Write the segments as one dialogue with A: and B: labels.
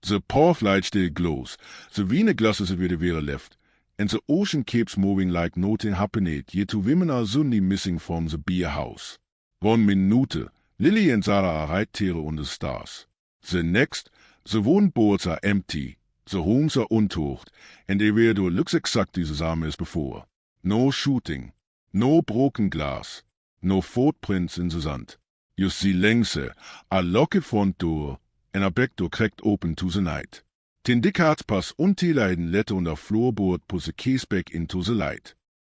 A: The path light still glows, the wine glasses weer the weer left, and the ocean keeps moving like nothing happened, yet two women are suddenly missing from the beer house. 1 minute, Lily and Sarah are right there on the stars. The next, the wood boards are empty, the homes are untouched, and everywhere looks exactly the same as before. No shooting, no broken glass, no footprints in the sand. Just the längste, a locked front door, and a back door cracked open to the night. Den Dickhardspass und die Leiden let on the floorboard put the keys back into the light.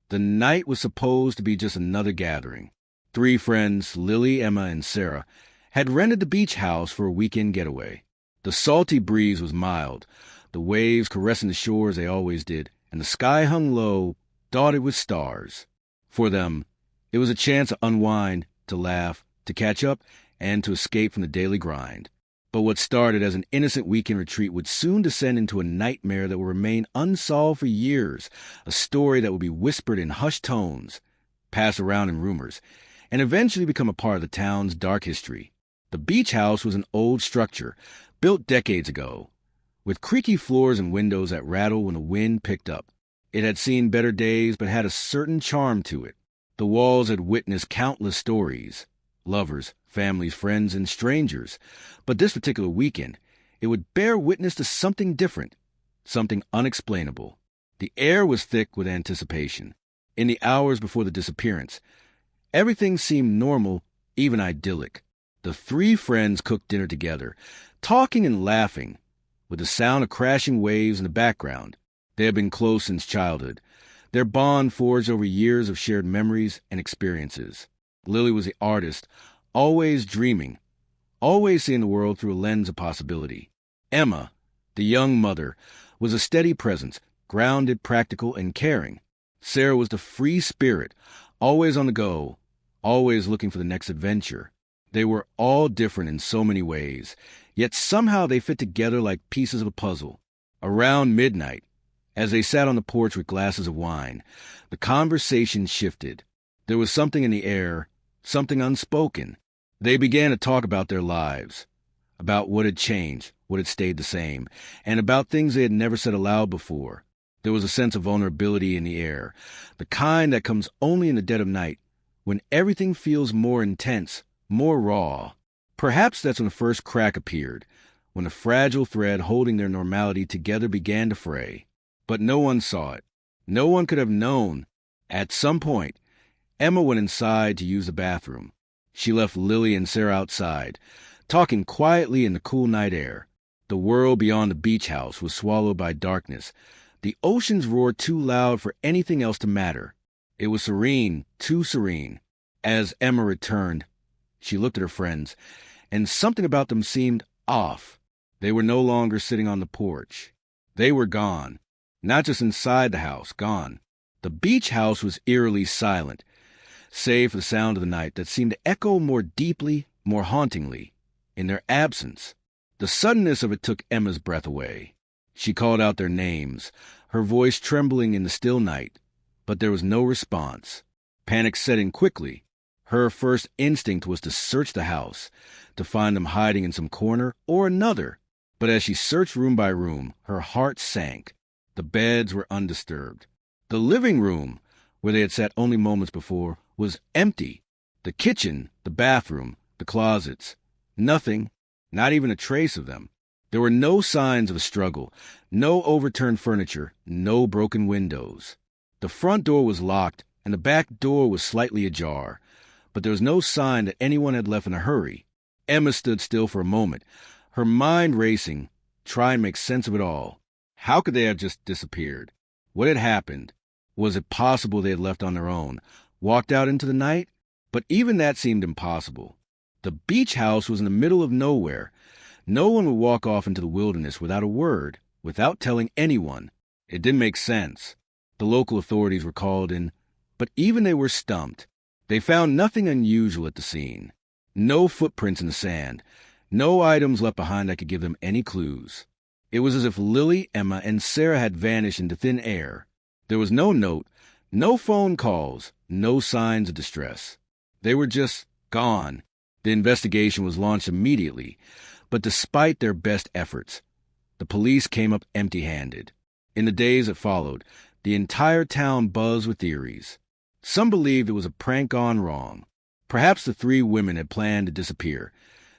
B: The night was supposed to be just another gathering. 3 friends, Lily, Emma, and Sarah, had rented the beach house for a weekend getaway. The salty breeze was mild, the waves caressing the shore as they always did, and the sky hung low, dotted with stars. For them, it was a chance to unwind, to laugh, to catch up, and to escape from the daily grind. But what started as an innocent weekend retreat would soon descend into a nightmare that would remain unsolved for years, a story that would be whispered in hushed tones, pass around in rumors, and eventually become a part of the town's dark history. The beach house was an old structure, built decades ago, with creaky floors and windows that rattled when the wind picked up. It had seen better days, but had a certain charm to it. The walls had witnessed countless stories, lovers, families, friends, and strangers. But this particular weekend, it would bear witness to something different, something unexplainable. The air was thick with anticipation. In the hours before the disappearance, everything seemed normal, even idyllic. The 3 friends cooked dinner together, talking and laughing, with the sound of crashing waves in the background. They had been close since childhood, their bond forged over years of shared memories and experiences. Lily was the artist, always dreaming, always seeing the world through a lens of possibility. Emma, the young mother, was a steady presence, grounded, practical, and caring. Sarah was the free spirit, always on the go, always looking for the next adventure. They were all different in so many ways, yet somehow they fit together like pieces of a puzzle. Around midnight, as they sat on the porch with glasses of wine, the conversation shifted. There was something in the air, something unspoken. They began to talk about their lives, about what had changed, what had stayed the same, and about things they had never said aloud before. There was a sense of vulnerability in the air, the kind that comes only in the dead of night, when everything feels more intense, more raw. Perhaps that's when the first crack appeared, when the fragile thread holding their normality together began to fray. But no one saw it. No one could have known. At some point, Emma went inside to use the bathroom. She left Lily and Sarah outside, talking quietly in the cool night air. The world beyond the beach house was swallowed by darkness. The ocean's roar too loud for anything else to matter. It was serene, too serene. As Emma returned, she looked at her friends, and something about them seemed off. They were no longer sitting on the porch. They were gone. Not just inside the house, gone. The beach house was eerily silent, save for the sound of the night that seemed to echo more deeply, more hauntingly, in their absence. The suddenness of it took Emma's breath away. She called out their names, her voice trembling in the still night, but there was no response. Panic set in quickly. Her first instinct was to search the house, to find them hiding in some corner or another. But as she searched room by room, her heart sank. The beds were undisturbed. The living room, where they had sat only moments before, was empty. The kitchen, the bathroom, the closets, nothing, not even a trace of them. There were no signs of a struggle, no overturned furniture, no broken windows. The front door was locked, and the back door was slightly ajar, but there was no sign that anyone had left in a hurry. Emma stood still for a moment, her mind racing, trying to make sense of it all. How could they have just disappeared? What had happened? Was it possible they had left on their own, walked out into the night? But even that seemed impossible. The beach house was in the middle of nowhere. No one would walk off into the wilderness without a word, without telling anyone. It didn't make sense. The local authorities were called in, but even they were stumped. They found nothing unusual at the scene. No footprints in the sand. No items left behind that could give them any clues. It was as if Lily, Emma, and Sarah had vanished into thin air. There was no note, no phone calls, no signs of distress. They were just gone. The investigation was launched immediately, but despite their best efforts, The police came up empty-handed. In the days that followed, the entire town buzzed with theories. Some believed it was a prank gone wrong. Perhaps the three women had planned to disappear,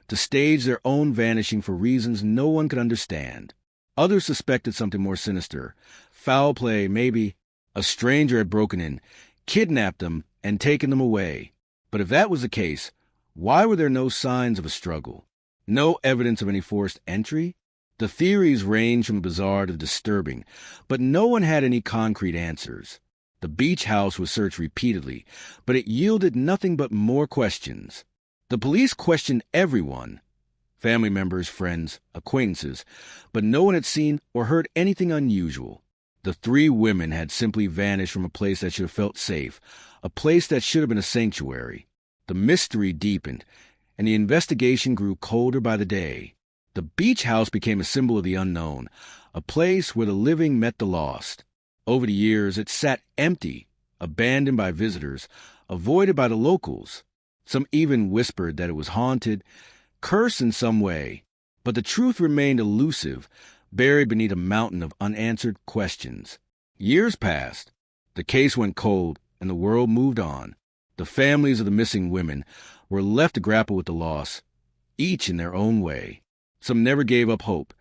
B: to stage their own vanishing for reasons no one could understand. Others suspected something more sinister. Foul play, maybe. A stranger had broken in, kidnapped them, and taken them away. But if that was the case, why were there no signs of a struggle? No evidence of any forced entry? The theories ranged from the bizarre to the disturbing, but no one had any concrete answers. The beach house was searched repeatedly, but it yielded nothing but more questions. The police questioned everyone, family members, friends, acquaintances, but no one had seen or heard anything unusual. The three women had simply vanished from a place that should have felt safe, a place that should have been a sanctuary. The mystery deepened, and the investigation grew colder by the day. The beach house became a symbol of the unknown, a place where the living met the lost. Over the years, it sat empty, abandoned by visitors, avoided by the locals. Some even whispered that it was haunted, cursed in some way. But the truth remained elusive, buried beneath a mountain of unanswered questions. Years passed. The case went cold, and the world moved on. The families of the missing women were left to grapple with the loss, each in their own way. Some never gave up hope,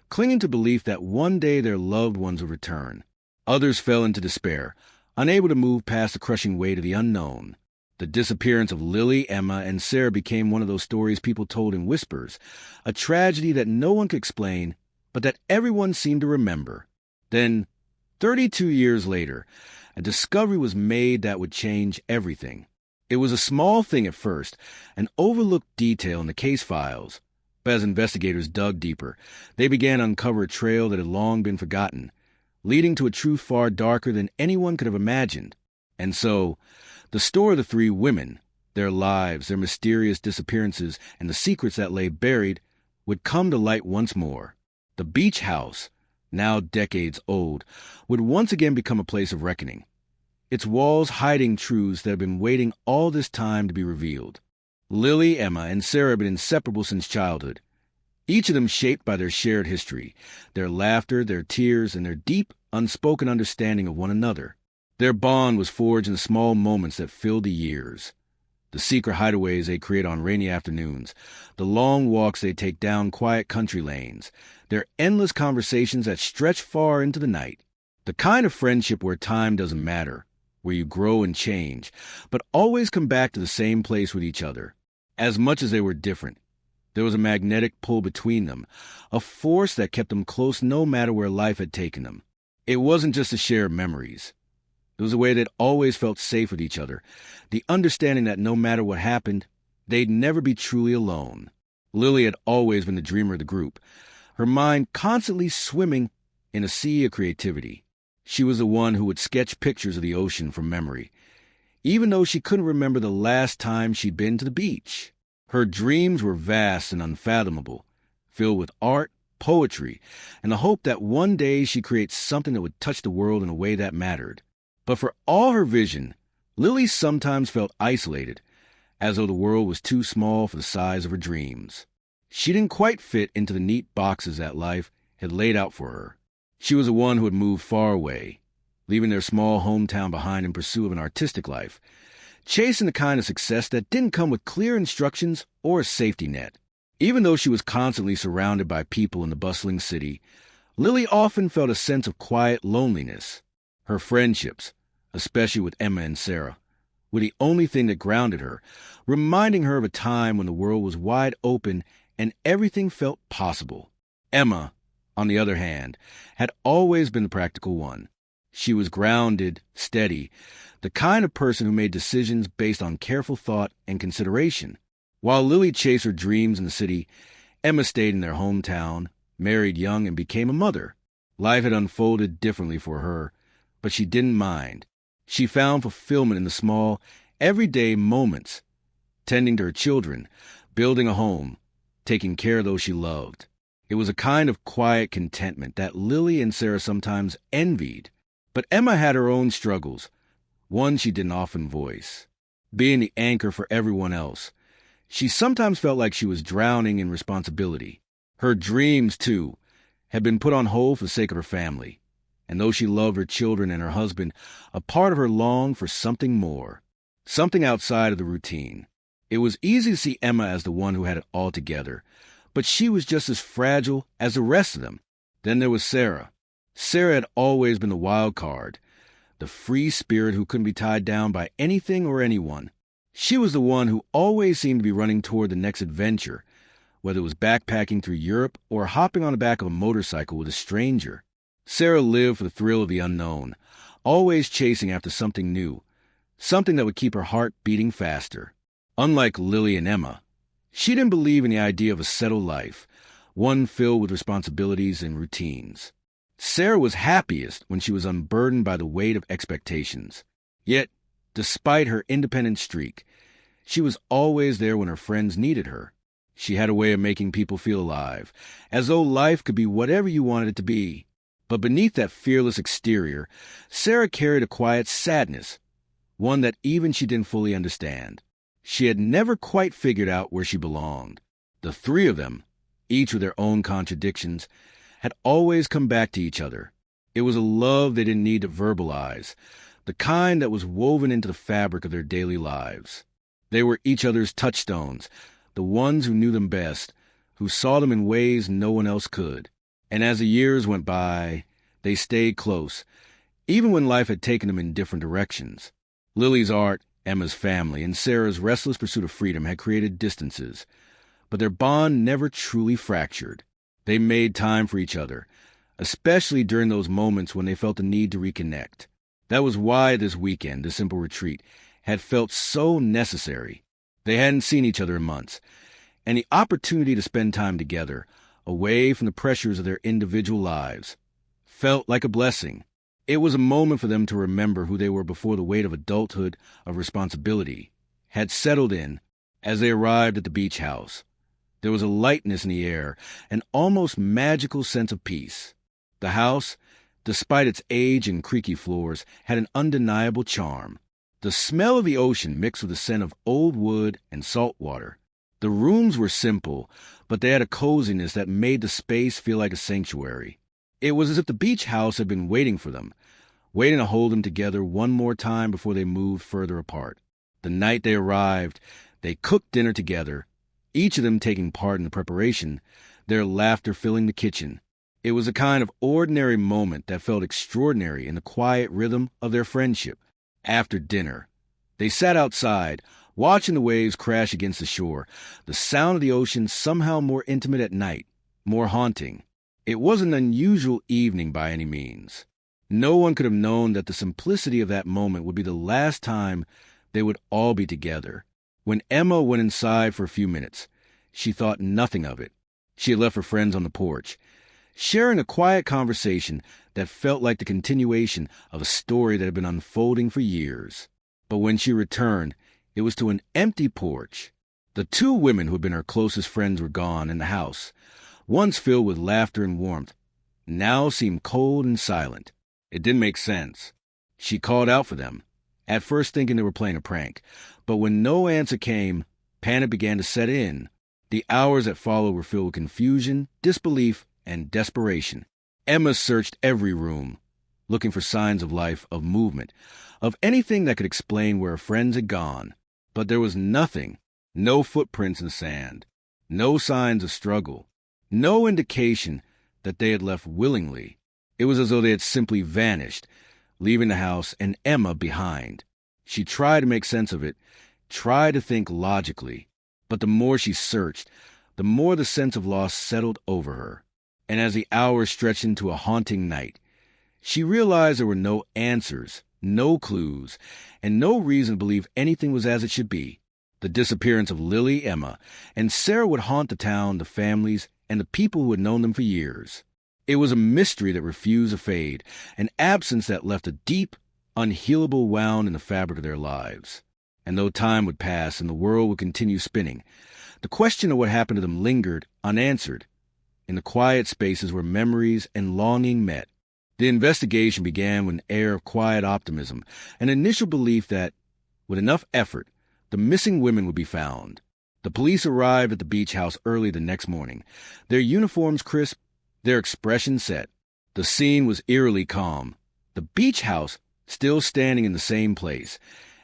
B: clinging to belief that one day their loved ones would return. Others fell into despair, unable to move past the crushing weight of the unknown. The disappearance of Lily, Emma, and Sarah became one of those stories people told in whispers, a tragedy that no one could explain, but that everyone seemed to remember. Then, 32 years later, a discovery was made that would change everything. It was a small thing at first, an overlooked detail in the case files. But as investigators dug deeper, they began to uncover a trail that had long been forgotten, leading to a truth far darker than anyone could have imagined. And so, the story of the three women, their lives, their mysterious disappearances, and the secrets that lay buried, would come to light once more. The beach house, now decades old, would once again become a place of reckoning, its walls hiding truths that had been waiting all this time to be revealed. Lily, Emma, and Sarah had been inseparable since childhood, each of them shaped by their shared history, their laughter, their tears, and their deep, unspoken understanding of one another. Their bond was forged in the small moments that filled the years. The secret hideaways they'd create on rainy afternoons, the long walks they'd take down quiet country lanes, their endless conversations that stretched far into the night. The kind of friendship where time doesn't matter, where you grow and change, but always come back to the same place with each other. As much as they were different, there was a magnetic pull between them, a force that kept them close no matter where life had taken them. It wasn't just the shared memories. It was a way they'd always felt safe with each other, the understanding that no matter what happened, they'd never be truly alone. Lily had always been the dreamer of the group, her mind constantly swimming in a sea of creativity. She was the one who would sketch pictures of the ocean from memory, even though she couldn't remember the last time she'd been to the beach. Her dreams were vast and unfathomable, filled with art, poetry, and the hope that one day she'd create something that would touch the world in a way that mattered. But for all her vision, Lily sometimes felt isolated, as though the world was too small for the size of her dreams. She didn't quite fit into the neat boxes that life had laid out for her. She was the one who had moved far away, leaving their small hometown behind in pursuit of an artistic life, chasing the kind of success that didn't come with clear instructions or a safety net. Even though she was constantly surrounded by people in the bustling city, Lily often felt a sense of quiet loneliness. Her friendships, especially with Emma and Sarah, were the only thing that grounded her, reminding her of a time when the world was wide open and everything felt possible. Emma, on the other hand, had always been the practical one. She was grounded, steady, the kind of person who made decisions based on careful thought and consideration. While Lily chased her dreams in the city, Emma stayed in their hometown, married young, and became a mother. Life had unfolded differently for her, but she didn't mind. She found fulfillment in the small, everyday moments, tending to her children, building a home, taking care of those she loved. It was a kind of quiet contentment that Lily and Sarah sometimes envied. But Emma had her own struggles, one she didn't often voice. Being the anchor for everyone else, she sometimes felt like she was drowning in responsibility. Her dreams, too, had been put on hold for the sake of her family. And though she loved her children and her husband, a part of her longed for something more, something outside of the routine. It was easy to see Emma as the one who had it all together, but she was just as fragile as the rest of them. Then there was Sarah. Sarah had always been the wild card, the free spirit who couldn't be tied down by anything or anyone. She was the one who always seemed to be running toward the next adventure, whether it was backpacking through Europe or hopping on the back of a motorcycle with a stranger. Sarah lived for the thrill of the unknown, always chasing after something new, something that would keep her heart beating faster. Unlike Lily and Emma, she didn't believe in the idea of a settled life, one filled with responsibilities and routines. Sarah was happiest when she was unburdened by the weight of expectations. Yet, despite her independent streak, she was always there when her friends needed her. She had a way of making people feel alive, as though life could be whatever you wanted it to be. But beneath that fearless exterior, Sarah carried a quiet sadness, one that even she didn't fully understand. She had never quite figured out where she belonged. The three of them, each with their own contradictions, had always come back to each other. It was a love they didn't need to verbalize, the kind that was woven into the fabric of their daily lives. They were each other's touchstones, the ones who knew them best, who saw them in ways no one else could. And as the years went by, they stayed close, even when life had taken them in different directions. Lily's art, Emma's family, and Sarah's restless pursuit of freedom had created distances, but their bond never truly fractured. They made time for each other, especially during those moments when they felt the need to reconnect. That was why this weekend, this simple retreat, had felt so necessary. They hadn't seen each other in months, and the opportunity to spend time together, away from the pressures of their individual lives, felt like a blessing. It was a moment for them to remember who they were before the weight of adulthood, of responsibility, had settled in as they arrived at the beach house. There was a lightness in the air, an almost magical sense of peace. The house, despite its age and creaky floors, had an undeniable charm. The smell of the ocean mixed with the scent of old wood and salt water. The rooms were simple, but they had a coziness that made the space feel like a sanctuary. It was as if the beach house had been waiting for them, waiting to hold them together one more time before they moved further apart. The night they arrived, they cooked dinner together, each of them taking part in the preparation, their laughter filling the kitchen. It was a kind of ordinary moment that felt extraordinary in the quiet rhythm of their friendship. After dinner, they sat outside, watching the waves crash against the shore, the sound of the ocean somehow more intimate at night, more haunting. It wasn't an unusual evening by any means. No one could have known that the simplicity of that moment would be the last time they would all be together. When Emma went inside for a few minutes, she thought nothing of it. She had left her friends on the porch, sharing a quiet conversation that felt like the continuation of a story that had been unfolding for years. But when she returned, it was to an empty porch. The two women who had been her closest friends were gone, and the house, once filled with laughter and warmth, now seemed cold and silent. It didn't make sense. She called out for them, at first thinking they were playing a prank, but when no answer came, panic began to set in. The hours that followed were filled with confusion, disbelief, and desperation. Emma searched every room, looking for signs of life, of movement, of anything that could explain where her friends had gone. But there was nothing, no footprints in the sand, no signs of struggle, no indication that they had left willingly. It was as though they had simply vanished, leaving the house and Emma behind. She tried to make sense of it, tried to think logically, but the more she searched, the more the sense of loss settled over her. And as the hours stretched into a haunting night, she realized there were no answers, no clues, and no reason to believe anything was as it should be. The disappearance of Lily, Emma, and Sarah would haunt the town, the families, and the people who had known them for years. It was a mystery that refused to fade, an absence that left a deep, unhealable wound in the fabric of their lives. And though time would pass and the world would continue spinning, the question of what happened to them lingered unanswered, in the quiet spaces where memories and longing met. The investigation began with an air of quiet optimism, an initial belief that, with enough effort, the missing women would be found. The police arrived at the beach house early the next morning, their uniforms crisp, their expressions set. The scene was eerily calm. The beach house still standing in the same place,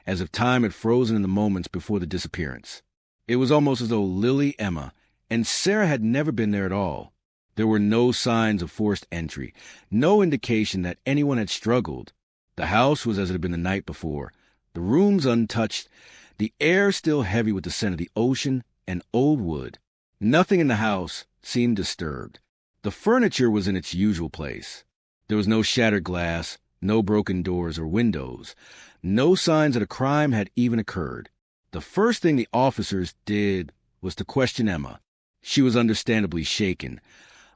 B: as if time had frozen in the moments before the disappearance. It was almost as though Lily, Emma, and Sarah had never been there at all. There were no signs of forced entry, no indication that anyone had struggled. The house was as it had been the night before, the rooms untouched, the air still heavy with the scent of the ocean and old wood. Nothing in the house seemed disturbed. The furniture was in its usual place. There was no shattered glass, no broken doors or windows, no signs that a crime had even occurred. The first thing the officers did was to question Emma. She was understandably shaken,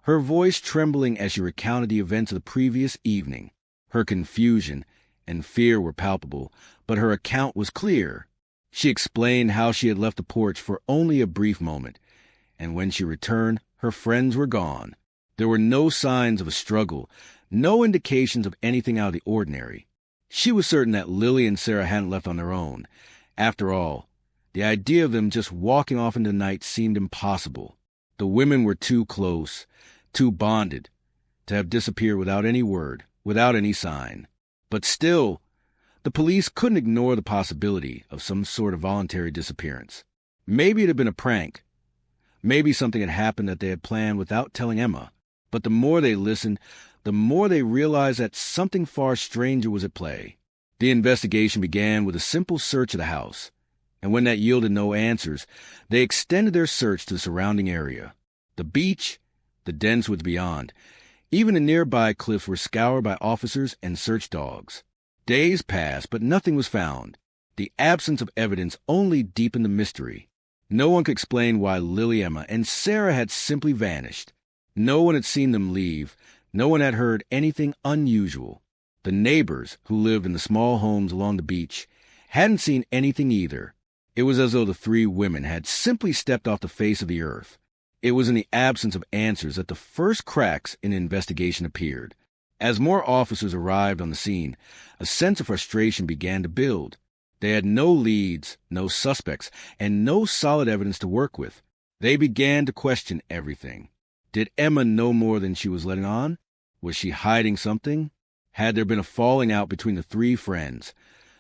B: her voice trembling as she recounted the events of the previous evening. Her confusion and fear were palpable, but her account was clear. She explained how she had left the porch for only a brief moment, and when she returned, her friends were gone. There were no signs of a struggle, no indications of anything out of the ordinary. She was certain that Lily and Sarah hadn't left on their own. After all, the idea of them just walking off into the night seemed impossible. The women were too close, too bonded, to have disappeared without any word, without any sign. But still, the police couldn't ignore the possibility of some sort of voluntary disappearance. Maybe it had been a prank. Maybe something had happened that they had planned without telling Emma. But the more they listened, the more they realized that something far stranger was at play. The investigation began with a simple search of the house, and when that yielded no answers, they extended their search to the surrounding area. The beach, the dense woods beyond, even the nearby cliffs were scoured by officers and search dogs. Days passed, but nothing was found. The absence of evidence only deepened the mystery. No one could explain why Lily, Emma, and Sarah had simply vanished. No one had seen them leave. No one had heard anything unusual. The neighbors, who lived in the small homes along the beach, hadn't seen anything either. It was as though the three women had simply stepped off the face of the earth. It was in the absence of answers that the first cracks in the investigation appeared. As more officers arrived on the scene, a sense of frustration began to build. They had no leads, no suspects, and no solid evidence to work with. They began to question everything. Did Emma know more than she was letting on? Was she hiding something? Had there been a falling out between the three friends?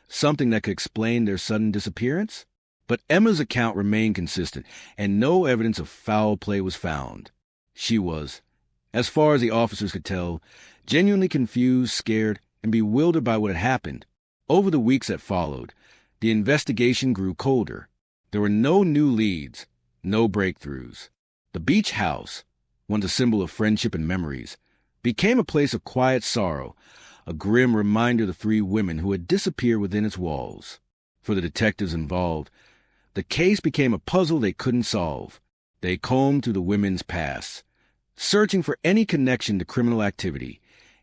B: Something that could explain their sudden disappearance? But Emma's account remained consistent, and no evidence of foul play was found. She was, as far as the officers could tell, genuinely confused, scared, and bewildered by what had happened. Over the weeks that followed, the investigation grew colder. There were no new leads, no breakthroughs. The beach house, once a symbol of friendship and memories, became a place of quiet sorrow, a grim reminder of the three women who had disappeared within its walls. For the detectives involved, the case became a puzzle they couldn't solve. They combed through the women's past, searching for any connection to criminal activity,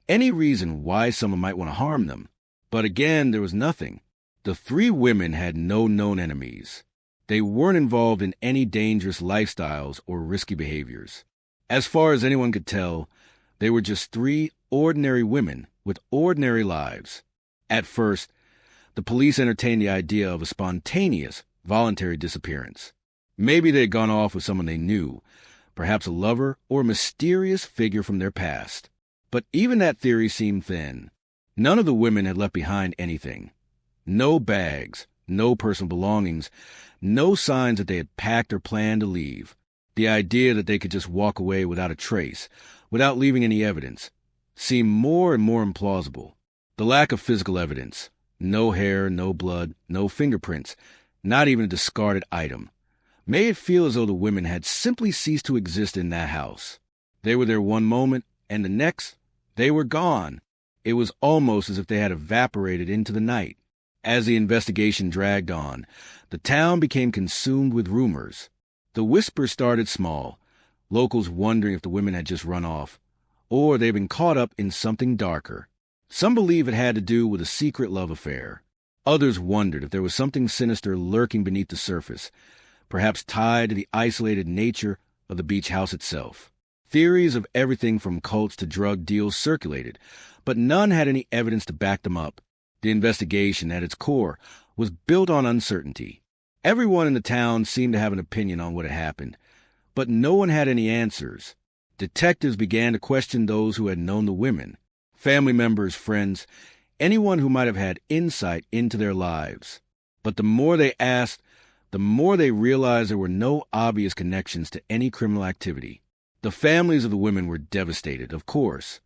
B: any reason why someone might want to harm them. But again, there was nothing. The three women had no known enemies. They weren't involved in any dangerous lifestyles or risky behaviors. As far as anyone could tell, they were just three ordinary women with ordinary lives. At first, the police entertained the idea of a spontaneous, voluntary disappearance. Maybe they had gone off with someone they knew, perhaps a lover or a mysterious figure from their past. But even that theory seemed thin. None of the women had left behind anything. No bags, no personal belongings, no signs that they had packed or planned to leave. The idea that they could just walk away without a trace, without leaving any evidence, seemed more and more implausible. The lack of physical evidence, no hair, no blood, no fingerprints, not even a discarded item, made it feel as though the women had simply ceased to exist in that house. They were there one moment, and the next, they were gone. It was almost as if they had evaporated into the night. As the investigation dragged on, the town became consumed with rumors. The whispers started small, locals wondering if the women had just run off, or they'd been caught up in something darker. Some believed it had to do with a secret love affair. Others wondered if there was something sinister lurking beneath the surface, perhaps tied to the isolated nature of the beach house itself. Theories of everything from cults to drug deals circulated, but none had any evidence to back them up. The investigation, at its core, was built on uncertainty. Everyone in the town seemed to have an opinion on what had happened, but no one had any answers. Detectives began to question those who had known the women, family members, friends, anyone who might have had insight into their lives. But the more they asked, the more they realized there were no obvious connections to any criminal activity. The families of the women were devastated, of course,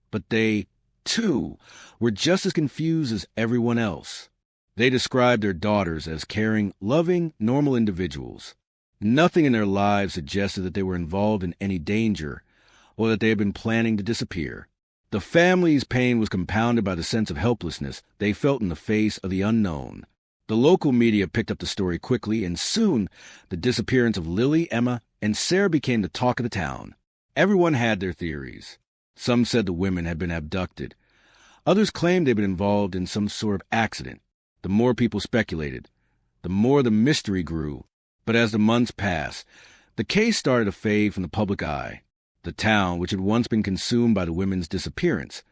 B: but they, too, were just as confused as everyone else. They described their daughters as caring, loving, normal individuals. Nothing in their lives suggested that they were involved in any danger or that they had been planning to disappear. The family's pain was compounded by the sense of helplessness they felt in the face of the unknown. The local media picked up the story quickly, and soon the disappearance of Lily, Emma, and Sarah became the talk of the town. Everyone had their theories. Some said the women had been abducted. Others claimed they'd been involved in some sort of accident. The more people speculated, the more the mystery grew. But as the months passed, the case started to fade from the public eye. The town, which had once been consumed by the women's disappearance,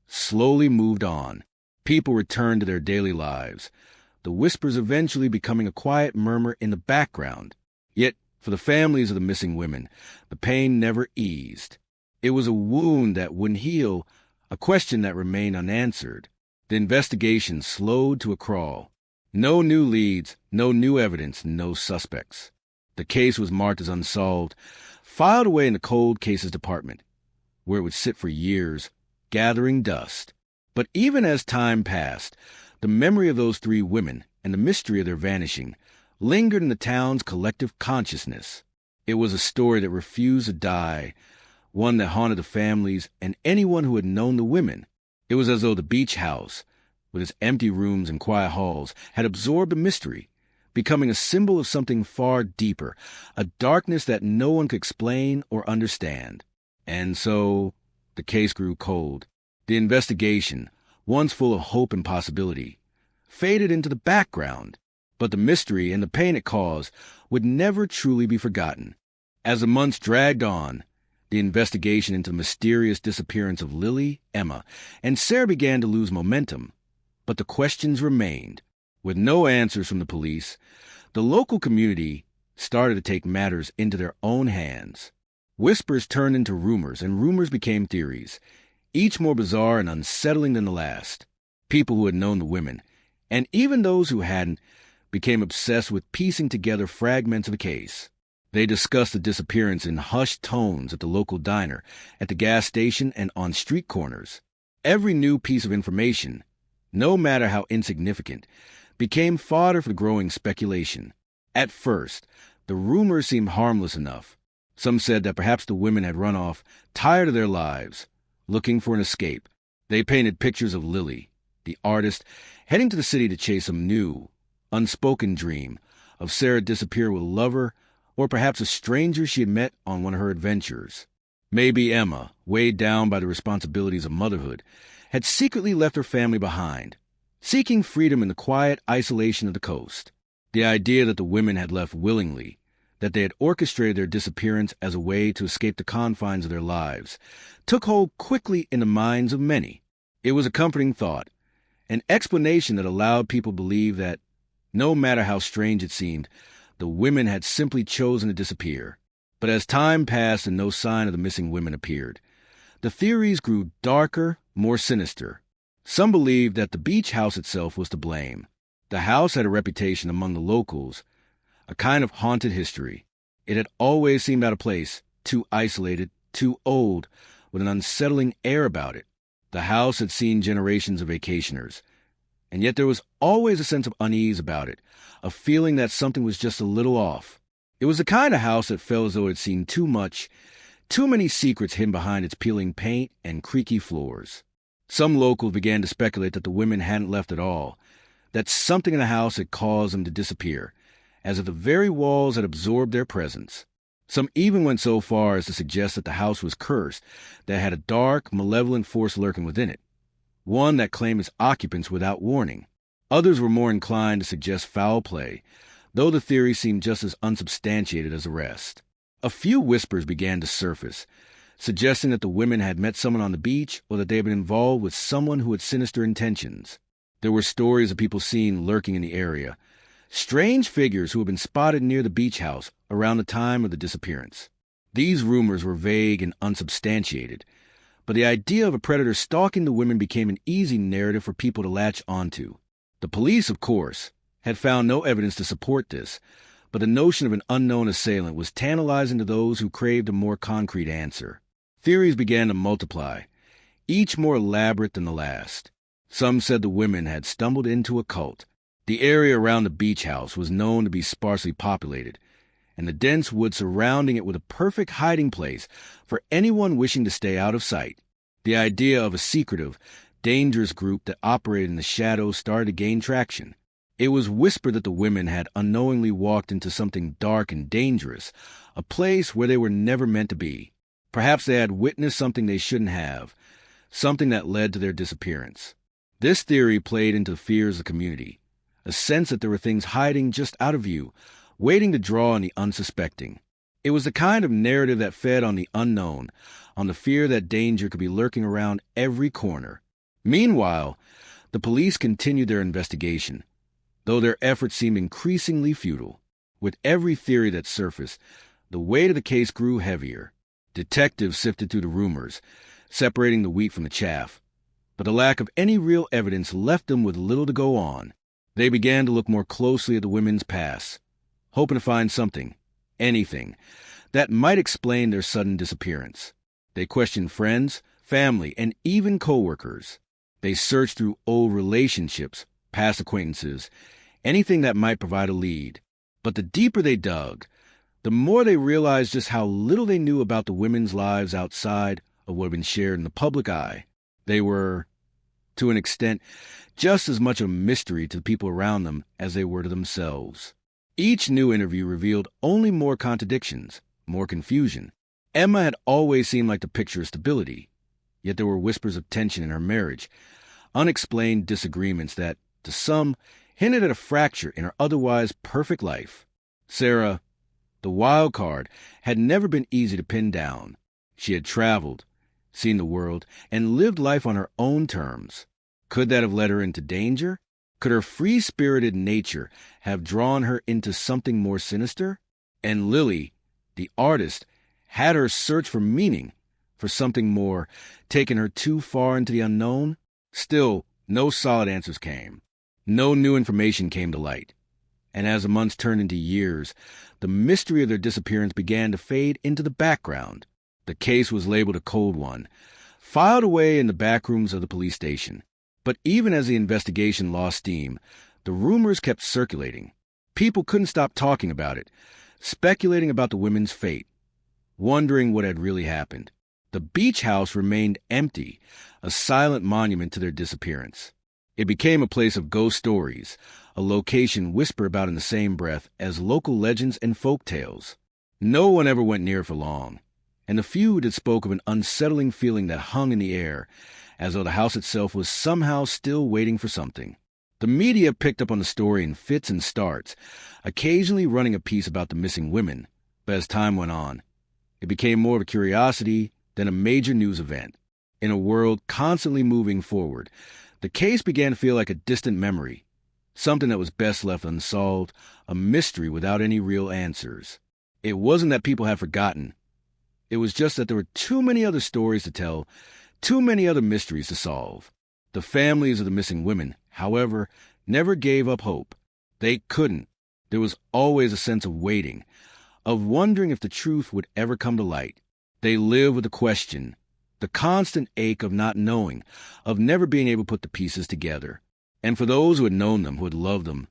B: slowly moved on. People returned to their daily lives, the whispers eventually becoming a quiet murmur in the background. Yet, for the families of the missing women, the pain never eased. It was a wound that wouldn't heal, a question that remained unanswered. The investigation slowed to a crawl. No new leads, no new evidence, no suspects. The case was marked as unsolved, filed away in the cold cases department, where it would sit for years, gathering dust. But even as time passed, the memory of those three women and the mystery of their vanishing lingered in the town's collective consciousness. It was a story that refused to die, one that haunted the families and anyone who had known the women. It was as though the beach house, with its empty rooms and quiet halls, had absorbed the mystery, becoming a symbol of something far deeper, a darkness that no one could explain or understand. And so the case grew cold. The investigation, once full of hope and possibility, faded into the background. But the mystery and the pain it caused would never truly be forgotten. As the months dragged on, the investigation into the mysterious disappearance of Lily, Emma, and Sarah began to lose momentum. But the questions remained. With no answers from the police, the local community started to take matters into their own hands. Whispers turned into rumors, and rumors became theories, each more bizarre and unsettling than the last. People who had known the women, and even those who hadn't, became obsessed with piecing together fragments of the case. They discussed the disappearance in hushed tones at the local diner, at the gas station, and on street corners. Every new piece of information, no matter how insignificant, became fodder for growing speculation. At first, the rumors seemed harmless enough. Some said that perhaps the women had run off, tired of their lives, looking for an escape. They painted pictures of Lily, the artist, heading to the city to chase some new, unspoken dream, of Sarah disappearing with a lover, or perhaps a stranger she had met on one of her adventures. Maybe Emma, weighed down by the responsibilities of motherhood, had secretly left her family behind, seeking freedom in the quiet isolation of the coast. The idea that the women had left willingly, that they had orchestrated their disappearance as a way to escape the confines of their lives, took hold quickly in the minds of many. It was a comforting thought, an explanation that allowed people to believe that, no matter how strange it seemed, the women had simply chosen to disappear. But as time passed and no sign of the missing women appeared, the theories grew darker, more sinister. Some believed that the beach house itself was to blame. The house had a reputation among the locals, a kind of haunted history. It had always seemed out of place, too isolated, too old, with an unsettling air about it. The house had seen generations of vacationers, and yet there was always a sense of unease about it, a feeling that something was just a little off. It was the kind of house that felt as though it had seen too much, too many secrets hidden behind its peeling paint and creaky floors. Some locals began to speculate that the women hadn't left at all, that something in the house had caused them to disappear, as if the very walls had absorbed their presence. Some even went so far as to suggest that the house was cursed, that it had a dark, malevolent force lurking within it, one that claimed its occupants without warning. Others were more inclined to suggest foul play, though the theory seemed just as unsubstantiated as the rest. A few whispers began to surface, suggesting that the women had met someone on the beach or that they had been involved with someone who had sinister intentions. There were stories of people seen lurking in the area, strange figures who had been spotted near the beach house around the time of the disappearance. These rumors were vague and unsubstantiated, but the idea of a predator stalking the women became an easy narrative for people to latch onto. The police, of course, had found no evidence to support this, but the notion of an unknown assailant was tantalizing to those who craved a more concrete answer. Theories began to multiply, each more elaborate than the last. Some said the women had stumbled into a cult. The area around the beach house was known to be sparsely populated, and the dense woods surrounding it were the perfect hiding place for anyone wishing to stay out of sight. The idea of a secretive, dangerous group that operated in the shadows started to gain traction. It was whispered that the women had unknowingly walked into something dark and dangerous, a place where they were never meant to be. Perhaps they had witnessed something they shouldn't have, something that led to their disappearance. This theory played into the fears of the community, a sense that there were things hiding just out of view, waiting to draw on the unsuspecting. It was the kind of narrative that fed on the unknown, on the fear that danger could be lurking around every corner. Meanwhile, the police continued their investigation, though their efforts seemed increasingly futile. With every theory that surfaced, the weight of the case grew heavier. Detectives sifted through the rumors, separating the wheat from the chaff, but the lack of any real evidence left them with little to go on. They began to look more closely at the women's past, hoping to find something, anything, that might explain their sudden disappearance. They questioned friends, family, and even co-workers. They searched through old relationships, past acquaintances, anything that might provide a lead. But the deeper they dug, the more they realized just how little they knew about the women's lives outside of what had been shared in the public eye. They were, to an extent, just as much a mystery to the people around them as they were to themselves. Each new interview revealed only more contradictions, more confusion. Emma had always seemed like the picture of stability, yet there were whispers of tension in her marriage, unexplained disagreements that, to some, hinted at a fracture in her otherwise perfect life. Sarah, the wild card, had never been easy to pin down. She had traveled, seen the world, and lived life on her own terms. Could that have led her into danger? Could her free-spirited nature have drawn her into something more sinister? And Lily, the artist, had her search for meaning, for something more, taken her too far into the unknown? Still, no solid answers came. No new information came to light. And as the months turned into years, the mystery of their disappearance began to fade into the background. The case was labeled a cold one, filed away in the back rooms of the police station. But even as the investigation lost steam, the rumors kept circulating. People couldn't stop talking about it, speculating about the women's fate, wondering what had really happened. The beach house remained empty, a silent monument to their disappearance. It became a place of ghost stories, a location whispered about in the same breath as local legends and folk tales. No one ever went near it for long, and the few that spoke of an unsettling feeling that hung in the air, as though the house itself was somehow still waiting for something. The media picked up on the story in fits and starts, occasionally running a piece about the missing women, but as time went on, it became more of a curiosity than a major news event. In a world constantly moving forward, the case began to feel like a distant memory, something that was best left unsolved, a mystery without any real answers. It wasn't that people had forgotten. It was just that there were too many other stories to tell, too many other mysteries to solve. The families of the missing women, however, never gave up hope. They couldn't. There was always a sense of waiting, of wondering if the truth would ever come to light. They lived with the question, the constant ache of not knowing, of never being able to put the pieces together. And for those who had known them, who had loved them,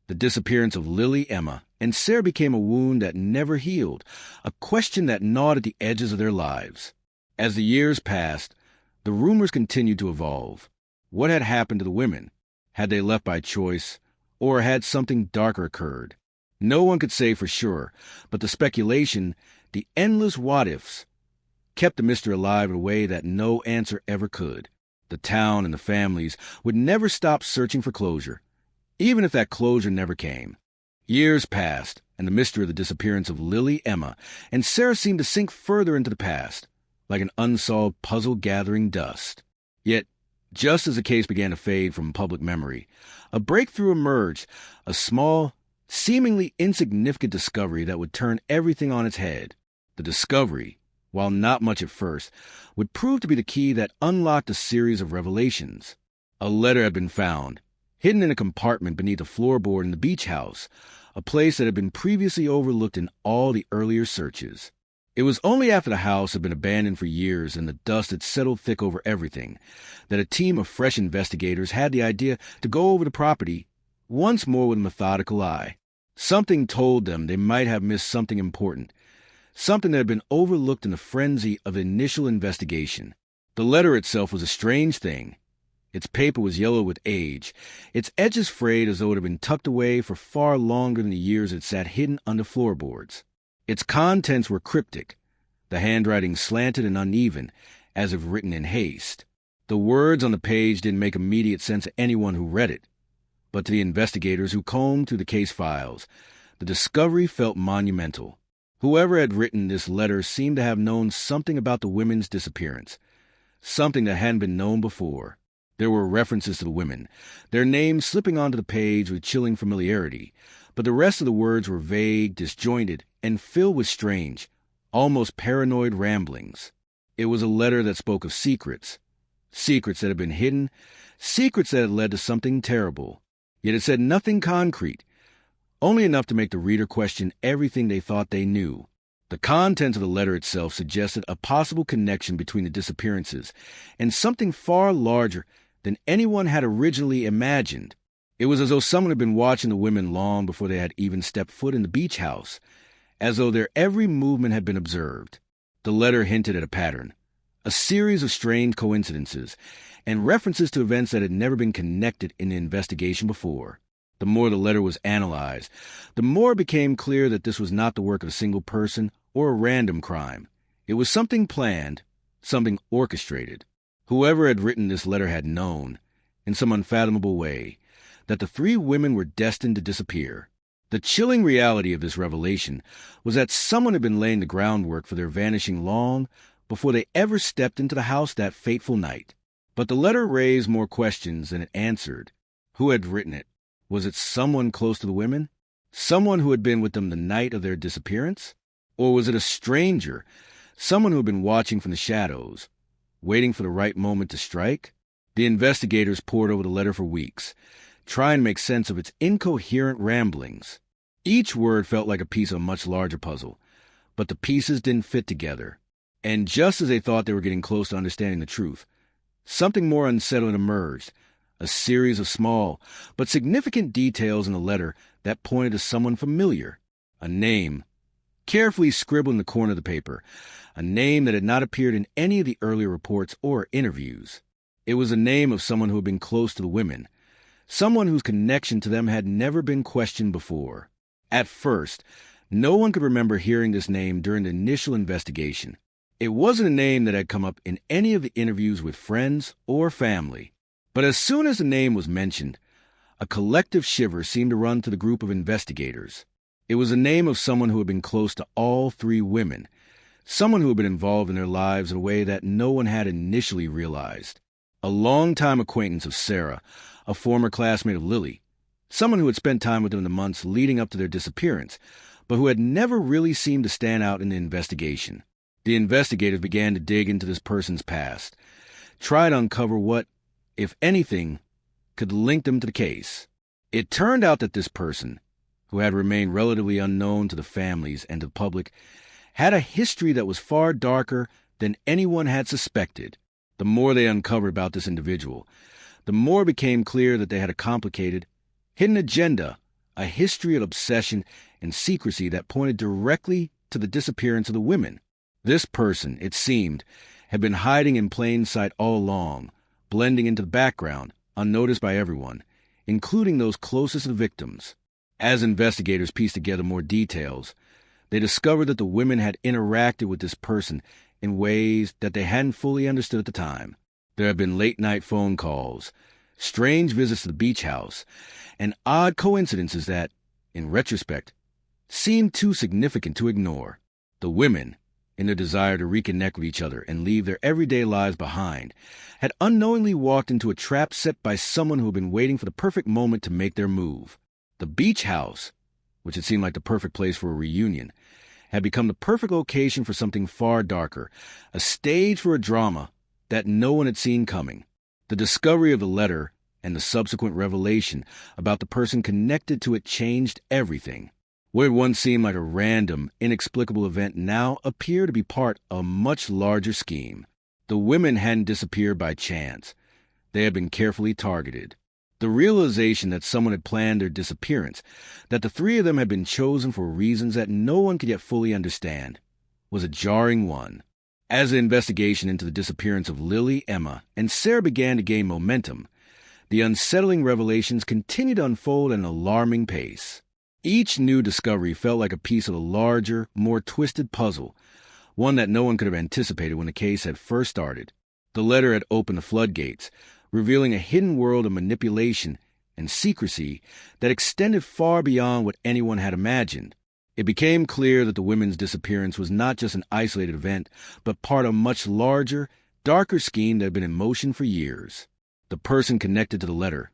B: the disappearance of Lily, Emma, and Sarah became a wound that never healed, a question that gnawed at the edges of their lives. As the years passed, the rumors continued to evolve. What had happened to the women? Had they left by choice, or had something darker occurred? No one could say for sure, but the speculation, the endless what-ifs, kept the mystery alive in a way that no answer ever could. The town and the families would never stop searching for closure, even if that closure never came. Years passed, and the mystery of the disappearance of Lily, Emma, and Sarah seemed to sink further into the past, like an unsolved puzzle gathering dust. Yet, just as the case began to fade from public memory, a breakthrough emerged, a small, seemingly insignificant discovery that would turn everything on its head. The discovery, while not much at first, would prove to be the key that unlocked a series of revelations. A letter had been found, hidden in a compartment beneath a floorboard in the beach house, a place that had been previously overlooked in all the earlier searches. It was only after the house had been abandoned for years and the dust had settled thick over everything that a team of fresh investigators had the idea to go over the property once more with a methodical eye. Something told them they might have missed something important, something that had been overlooked in the frenzy of the initial investigation. The letter itself was a strange thing. Its paper was yellow with age, its edges frayed as though it had been tucked away for far longer than the years it sat hidden under floorboards. Its contents were cryptic, the handwriting slanted and uneven, as if written in haste. The words on the page didn't make immediate sense to anyone who read it, but to the investigators who combed through the case files, the discovery felt monumental. Whoever had written this letter seemed to have known something about the women's disappearance, something that hadn't been known before. There were references to the women, their names slipping onto the page with chilling familiarity, but the rest of the words were vague, disjointed, and filled with strange, almost paranoid ramblings. It was a letter that spoke of secrets, secrets that had been hidden, secrets that had led to something terrible. Yet it said nothing concrete, only enough to make the reader question everything they thought they knew. The content of the letter itself suggested a possible connection between the disappearances and something far larger than anyone had originally imagined. It was as though someone had been watching the women long before they had even stepped foot in the beach house, as though their every movement had been observed. The letter hinted at a pattern, a series of strange coincidences, and references to events that had never been connected in the investigation before. The more the letter was analyzed, the more it became clear that this was not the work of a single person or a random crime. It was something planned, something orchestrated. Whoever had written this letter had known, in some unfathomable way, that the three women were destined to disappear. The chilling reality of this revelation was that someone had been laying the groundwork for their vanishing long before they ever stepped into the house that fateful night. But the letter raised more questions than it answered. Who had written it? Was it someone close to the women? Someone who had been with them the night of their disappearance? Or was it a stranger, someone who had been watching from the shadows, waiting for the right moment to strike? The investigators pored over the letter for weeks, trying to make sense of its incoherent ramblings. Each word felt like a piece of a much larger puzzle, but the pieces didn't fit together. And just as they thought they were getting close to understanding the truth, something more unsettling emerged, a series of small but significant details in the letter that pointed to someone familiar, a name, carefully scribbled in the corner of the paper, a name that had not appeared in any of the earlier reports or interviews. It was the name of someone who had been close to the women, someone whose connection to them had never been questioned before. At first, no one could remember hearing this name during the initial investigation. It wasn't a name that had come up in any of the interviews with friends or family. But as soon as the name was mentioned, a collective shiver seemed to run through the group of investigators. It was the name of someone who had been close to all three women, someone who had been involved in their lives in a way that no one had initially realized. A longtime acquaintance of Sarah, a former classmate of Lily, someone who had spent time with them in the months leading up to their disappearance, but who had never really seemed to stand out in the investigation. The investigators began to dig into this person's past, try to uncover what, if anything, could link them to the case. It turned out that this person, who had remained relatively unknown to the families and to the public, had a history that was far darker than anyone had suspected. The more they uncovered about this individual, the more it became clear that they had a complicated, hidden agenda, a history of obsession and secrecy that pointed directly to the disappearance of the women. This person, it seemed, had been hiding in plain sight all along, blending into the background, unnoticed by everyone, including those closest to the victims. As investigators pieced together more details, they discovered that the women had interacted with this person in ways that they hadn't fully understood at the time. There had been late-night phone calls, strange visits to the beach house, and odd coincidences that, in retrospect, seemed too significant to ignore. The women, in their desire to reconnect with each other and leave their everyday lives behind, had unknowingly walked into a trap set by someone who had been waiting for the perfect moment to make their move. The beach house, which had seemed like the perfect place for a reunion, had become the perfect location for something far darker, a stage for a drama that no one had seen coming. The discovery of the letter and the subsequent revelation about the person connected to it changed everything. What had once seemed like a random, inexplicable event now appeared to be part of a much larger scheme. The women hadn't disappeared by chance. They had been carefully targeted. The realization that someone had planned their disappearance, that the three of them had been chosen for reasons that no one could yet fully understand, was a jarring one. As the investigation into the disappearance of Lily, Emma, and Sarah began to gain momentum, the unsettling revelations continued to unfold at an alarming pace. Each new discovery felt like a piece of a larger, more twisted puzzle, one that no one could have anticipated when the case had first started. The letter had opened the floodgates, revealing a hidden world of manipulation and secrecy that extended far beyond what anyone had imagined. It became clear that the women's disappearance was not just an isolated event, but part of a much larger, darker scheme that had been in motion for years. The person connected to the letter,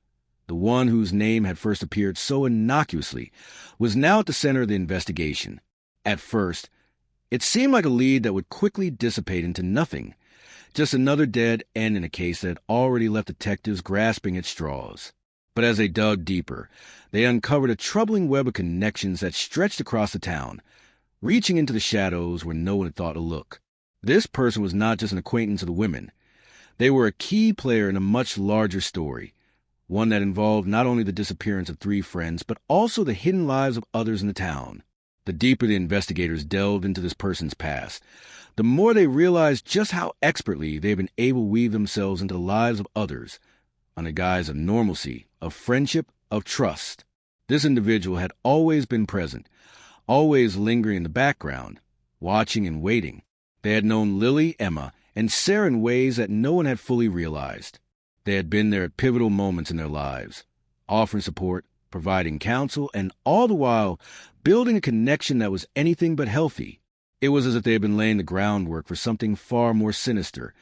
B: the one whose name had first appeared so innocuously, was now at the center of the investigation. At first, it seemed like a lead that would quickly dissipate into nothing, just another dead end in a case that had already left detectives grasping at straws. But as they dug deeper, they uncovered a troubling web of connections that stretched across the town, reaching into the shadows where no one had thought to look. This person was not just an acquaintance of the women. They were a key player in a much larger story, one that involved not only the disappearance of three friends, but also the hidden lives of others in the town. The deeper the investigators delved into this person's past, the more they realized just how expertly they had been able to weave themselves into the lives of others, under guise of normalcy, of friendship, of trust. This individual had always been present, always lingering in the background, watching and waiting. They had known Lily, Emma, and Sarah in ways that no one had fully realized. They had been there at pivotal moments in their lives, offering support, providing counsel, and all the while building a connection that was anything but healthy. It was as if they had been laying the groundwork for something far more sinister,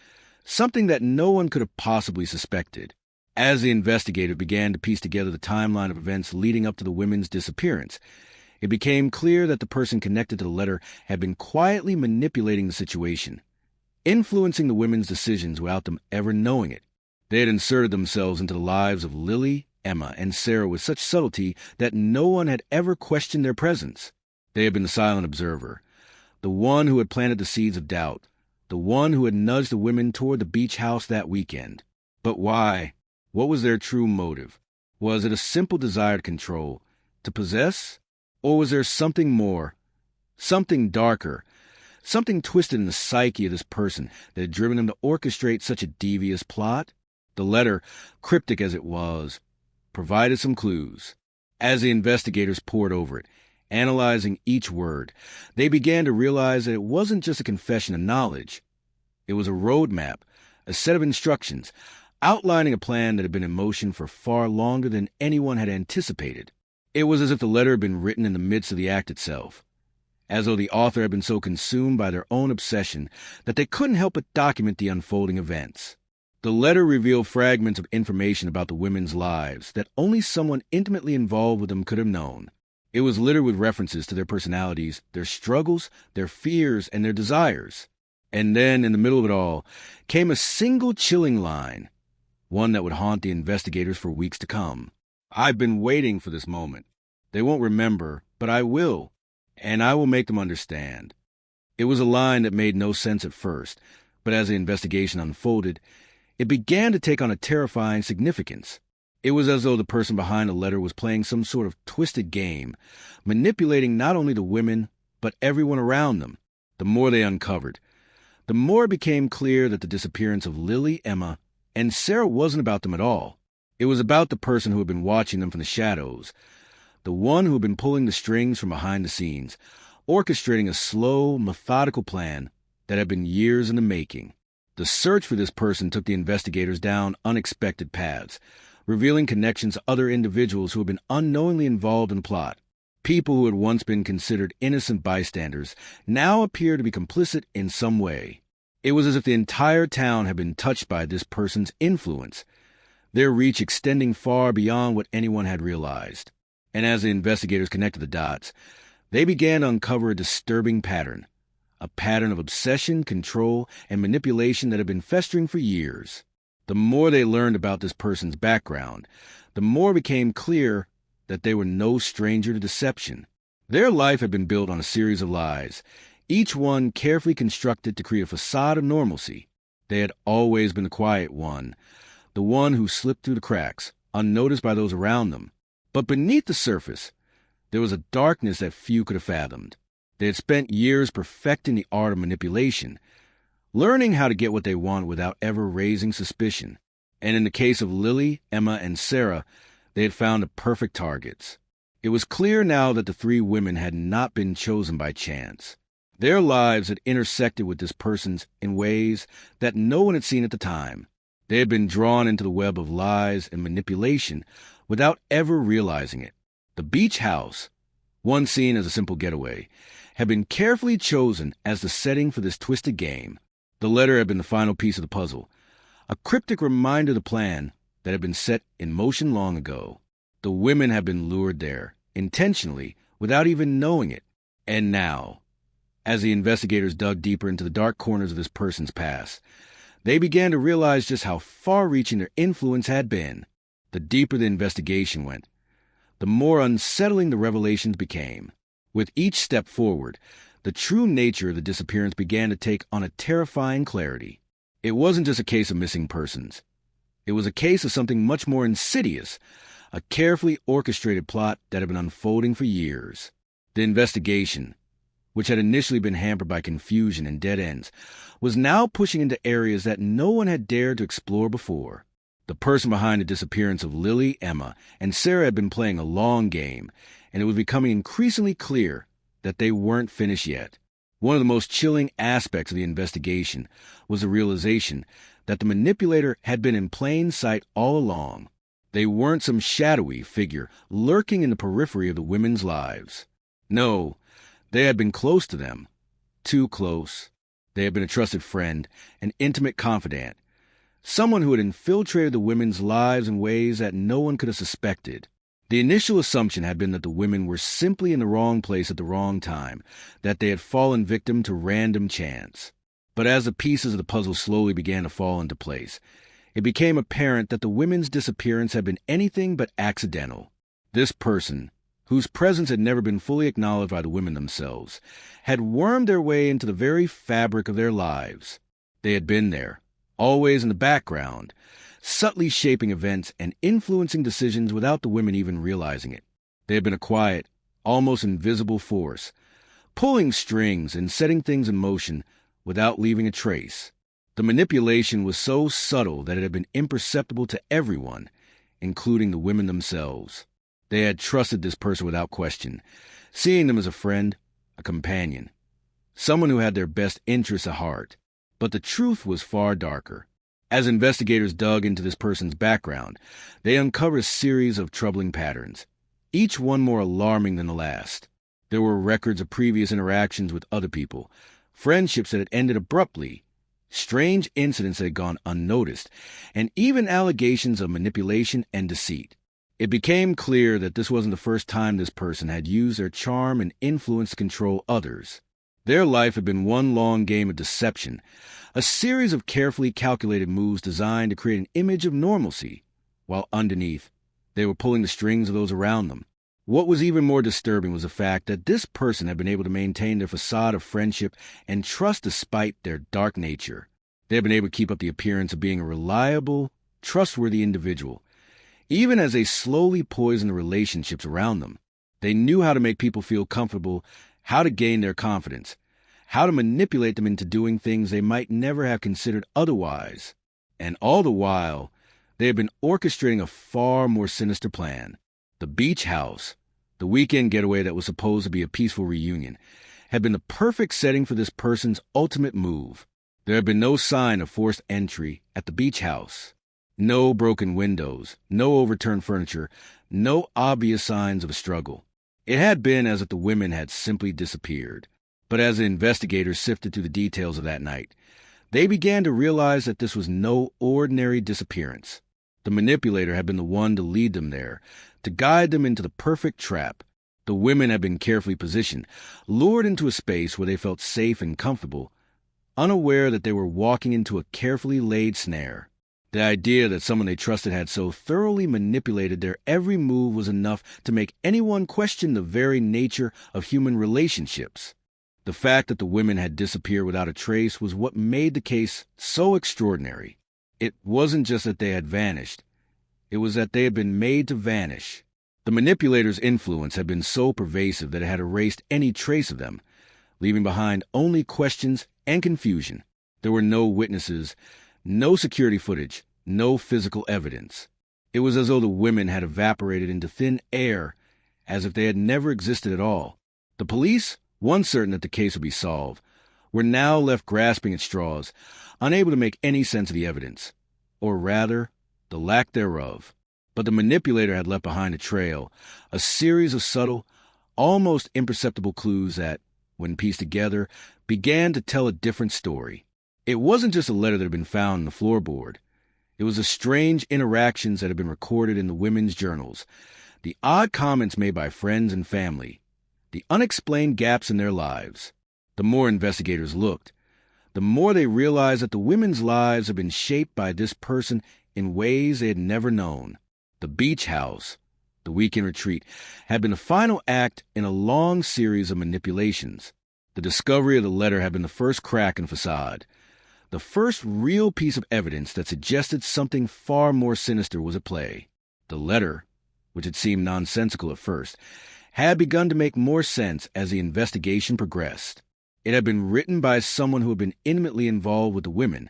B: something that no one could have possibly suspected. As the investigator began to piece together the timeline of events leading up to the women's disappearance, it became clear that the person connected to the letter had been quietly manipulating the situation, influencing the women's decisions without them ever knowing it. They had inserted themselves into the lives of Lily, Emma, and Sarah with such subtlety that no one had ever questioned their presence. They had been the silent observer, the one who had planted the seeds of doubt, the one who had nudged the women toward the beach house that weekend. But why? What was their true motive? Was it a simple desire to control, to possess? Or was there something more, something darker, something twisted in the psyche of this person that had driven them to orchestrate such a devious plot? The letter, cryptic as it was, provided some clues. As the investigators pored over it, analyzing each word, they began to realize that it wasn't just a confession of knowledge. It was a roadmap, a set of instructions, outlining a plan that had been in motion for far longer than anyone had anticipated. It was as if the letter had been written in the midst of the act itself, as though the author had been so consumed by their own obsession that they couldn't help but document the unfolding events. The letter revealed fragments of information about the women's lives that only someone intimately involved with them could have known. It was littered with references to their personalities, their struggles, their fears, and their desires. And then, in the middle of it all, came a single chilling line, one that would haunt the investigators for weeks to come. "I've been waiting for this moment. They won't remember, but I will, and I will make them understand." It was a line that made no sense at first, but as the investigation unfolded, it began to take on a terrifying significance. It was as though the person behind the letter was playing some sort of twisted game, manipulating not only the women, but everyone around them. The more they uncovered, the more it became clear that the disappearance of Lily, Emma, and Sarah wasn't about them at all. It was about the person who had been watching them from the shadows, the one who had been pulling the strings from behind the scenes, orchestrating a slow, methodical plan that had been years in the making. The search for this person took the investigators down unexpected paths, revealing connections to other individuals who had been unknowingly involved in the plot. People who had once been considered innocent bystanders now appeared to be complicit in some way. It was as if the entire town had been touched by this person's influence, their reach extending far beyond what anyone had realized. And as the investigators connected the dots, They began to uncover a disturbing pattern, a pattern of obsession, control, and manipulation that had been festering for years. The more they learned about this person's background, the more it became clear that they were no stranger to deception. Their life had been built on a series of lies, each one carefully constructed to create a facade of normalcy. They had always been the quiet one, the one who slipped through the cracks, unnoticed by those around them. But beneath the surface, there was a darkness that few could have fathomed. They had spent years perfecting the art of manipulation, learning how to get what they wanted without ever raising suspicion. And in the case of Lily, Emma, and Sarah, they had found the perfect targets. It was clear now that the three women had not been chosen by chance. Their lives had intersected with this person's in ways that no one had seen at the time. They had been drawn into the web of lies and manipulation without ever realizing it. The beach house, once seen as a simple getaway, had been carefully chosen as the setting for this twisted game. The letter had been the final piece of the puzzle, a cryptic reminder of the plan that had been set in motion long ago. The women had been lured there, intentionally, without even knowing it. And now, as the investigators dug deeper into the dark corners of this person's past, they began to realize just how far-reaching their influence had been. The deeper the investigation went, the more unsettling the revelations became. With each step forward, the true nature of the disappearance began to take on a terrifying clarity. It wasn't just a case of missing persons. It was a case of something much more insidious, a carefully orchestrated plot that had been unfolding for years. The investigation, which had initially been hampered by confusion and dead ends, was now pushing into areas that no one had dared to explore before. The person behind the disappearance of Lily, Emma, and Sarah had been playing a long game, and it was becoming increasingly clear that they weren't finished yet. One of the most chilling aspects of the investigation was the realization that the manipulator had been in plain sight all along. They weren't some shadowy figure lurking in the periphery of the women's lives. No, they had been close to them. Too close. They had been a trusted friend, an intimate confidant, someone who had infiltrated the women's lives in ways that no one could have suspected. The initial assumption had been that the women were simply in the wrong place at the wrong time, that they had fallen victim to random chance. But as the pieces of the puzzle slowly began to fall into place, it became apparent that the women's disappearance had been anything but accidental. This person, whose presence had never been fully acknowledged by the women themselves, had wormed their way into the very fabric of their lives. They had been there, always in the background, subtly shaping events and influencing decisions without the women even realizing it. They had been a quiet, almost invisible force, pulling strings and setting things in motion without leaving a trace. The manipulation was so subtle that it had been imperceptible to everyone, including the women themselves. They had trusted this person without question, seeing them as a friend, a companion, someone who had their best interests at heart. But the truth was far darker. As investigators dug into this person's background, they uncovered a series of troubling patterns, each one more alarming than the last. There were records of previous interactions with other people, friendships that had ended abruptly, strange incidents that had gone unnoticed, and even allegations of manipulation and deceit. It became clear that this wasn't the first time this person had used their charm and influence to control others. Their life had been one long game of deception, a series of carefully calculated moves designed to create an image of normalcy, while underneath, they were pulling the strings of those around them. What was even more disturbing was the fact that this person had been able to maintain their facade of friendship and trust despite their dark nature. They had been able to keep up the appearance of being a reliable, trustworthy individual, even as they slowly poisoned the relationships around them. They knew how to make people feel comfortable, how to gain their confidence, how to manipulate them into doing things they might never have considered otherwise. And all the while, they had been orchestrating a far more sinister plan. The beach house, the weekend getaway that was supposed to be a peaceful reunion, had been the perfect setting for this person's ultimate move. There had been no sign of forced entry at the beach house. No broken windows, no overturned furniture, no obvious signs of a struggle. It had been as if the women had simply disappeared. But as the investigators sifted through the details of that night, they began to realize that this was no ordinary disappearance. The manipulator had been the one to lead them there, to guide them into the perfect trap, The women had been carefully positioned, lured into a space where they felt safe and comfortable, unaware that they were walking into a carefully laid snare. The idea that someone they trusted had so thoroughly manipulated their every move was enough to make anyone question the very nature of human relationships. The fact that the women had disappeared without a trace was what made the case so extraordinary. It wasn't just that they had vanished. It was that they had been made to vanish. The manipulator's influence had been so pervasive that it had erased any trace of them, leaving behind only questions and confusion. There were no witnesses, no security footage, no physical evidence. It was as though the women had evaporated into thin air, as if they had never existed at all. The police, once certain that the case would be solved, were now left grasping at straws, unable to make any sense of the evidence, or rather, the lack thereof. But the manipulator had left behind a trail, a series of subtle, almost imperceptible clues that, when pieced together, began to tell a different story. It wasn't just a letter that had been found in the floorboard. It was the strange interactions that had been recorded in the women's journals, the odd comments made by friends and family, the unexplained gaps in their lives. The more investigators looked, the more they realized that the women's lives had been shaped by this person in ways they had never known. The beach house, the weekend retreat, had been the final act in a long series of manipulations. The discovery of the letter had been the first crack in the facade, the first real piece of evidence that suggested something far more sinister was at play. The letter, which had seemed nonsensical at first, had begun to make more sense as the investigation progressed. It had been written by someone who had been intimately involved with the women,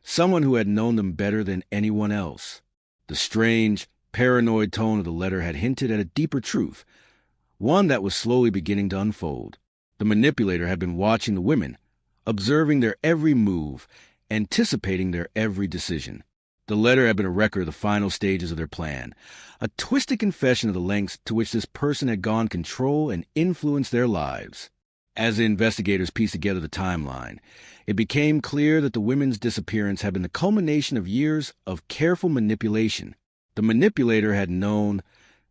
B: someone who had known them better than anyone else. The strange, paranoid tone of the letter had hinted at a deeper truth, one that was slowly beginning to unfold. The manipulator had been watching the women, observing their every move, anticipating their every decision. The letter had been a record of the final stages of their plan, a twisted confession of the lengths to which this person had gone to control and influence their lives. As the investigators pieced together the timeline, it became clear that the women's disappearance had been the culmination of years of careful manipulation. The manipulator had known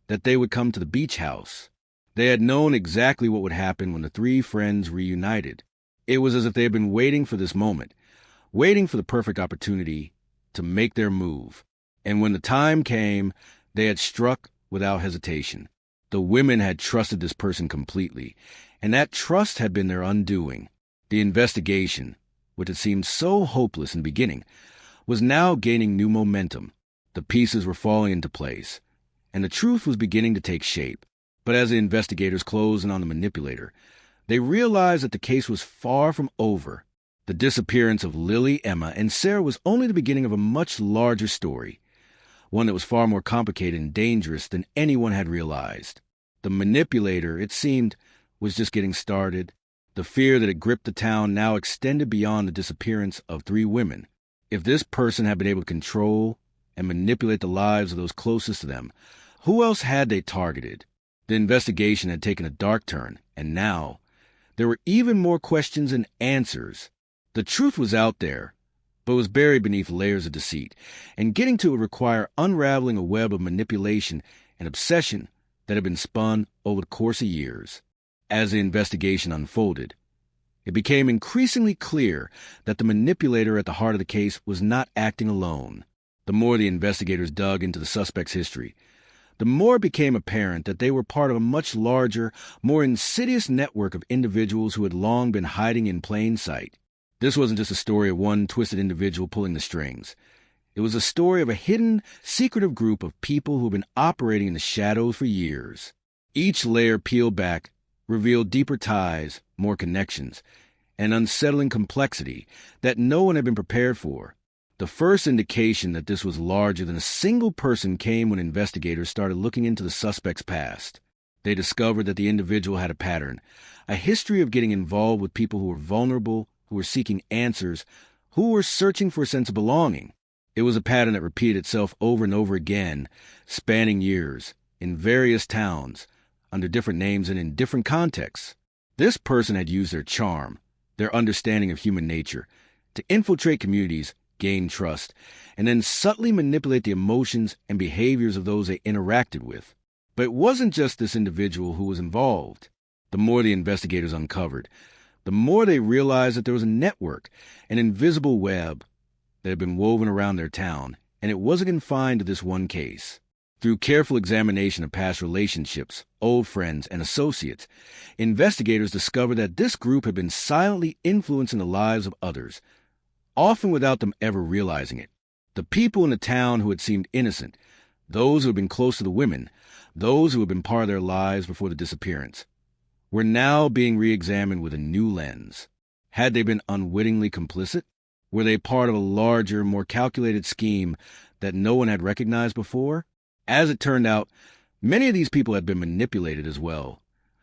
B: that they would come to the beach house. They had known exactly what would happen when the three friends reunited. It was as if they had been waiting for this moment, waiting for the perfect opportunity to make their move. And when the time came, they had struck without hesitation. The women had trusted this person completely, and that trust had been their undoing. The investigation, which had seemed so hopeless in the beginning, was now gaining new momentum. The pieces were falling into place, and the truth was beginning to take shape. But as the investigators closed in on the manipulator, they realized that the case was far from over. The disappearance of Lily, Emma, and Sarah was only the beginning of a much larger story, one that was far more complicated and dangerous than anyone had realized. The manipulator, it seemed, was just getting started. The fear that had gripped the town now extended beyond the disappearance of three women. If this person had been able to control and manipulate the lives of those closest to them, who else had they targeted? The investigation had taken a dark turn, and now there were even more questions than answers. The truth was out there, but was buried beneath layers of deceit, and getting to it would require unraveling a web of manipulation and obsession that had been spun over the course of years. As the investigation unfolded, it became increasingly clear that the manipulator at the heart of the case was not acting alone. The more the investigators dug into the suspect's history, the more it became apparent that they were part of a much larger, more insidious network of individuals who had long been hiding in plain sight. This wasn't just a story of one twisted individual pulling the strings. It was a story of a hidden, secretive group of people who had been operating in the shadows for years. Each layer peeled back revealed deeper ties, more connections, and unsettling complexity that no one had been prepared for. The first indication that this was larger than a single person came when investigators started looking into the suspect's past. They discovered that the individual had a pattern, a history of getting involved with people who were vulnerable, who were seeking answers, who were searching for a sense of belonging. It was a pattern that repeated itself over and over again, spanning years, in various towns, under different names and in different contexts. This person had used their charm, their understanding of human nature, to infiltrate communities, gain trust, and then subtly manipulate the emotions and behaviors of those they interacted with. But it wasn't just this individual who was involved. The more the investigators uncovered, the more they realized that there was a network, an invisible web that had been woven around their town, and it wasn't confined to this one case. Through careful examination of past relationships, old friends, and associates, investigators discovered that this group had been silently influencing the lives of others, often without them ever realizing it. The people in the town who had seemed innocent, those who had been close to the women, those who had been part of their lives before the disappearance, were now being re-examined with a new lens. Had they been unwittingly complicit? Were they part of a larger, more calculated scheme that no one had recognized before? As it turned out, many of these people had been manipulated as well,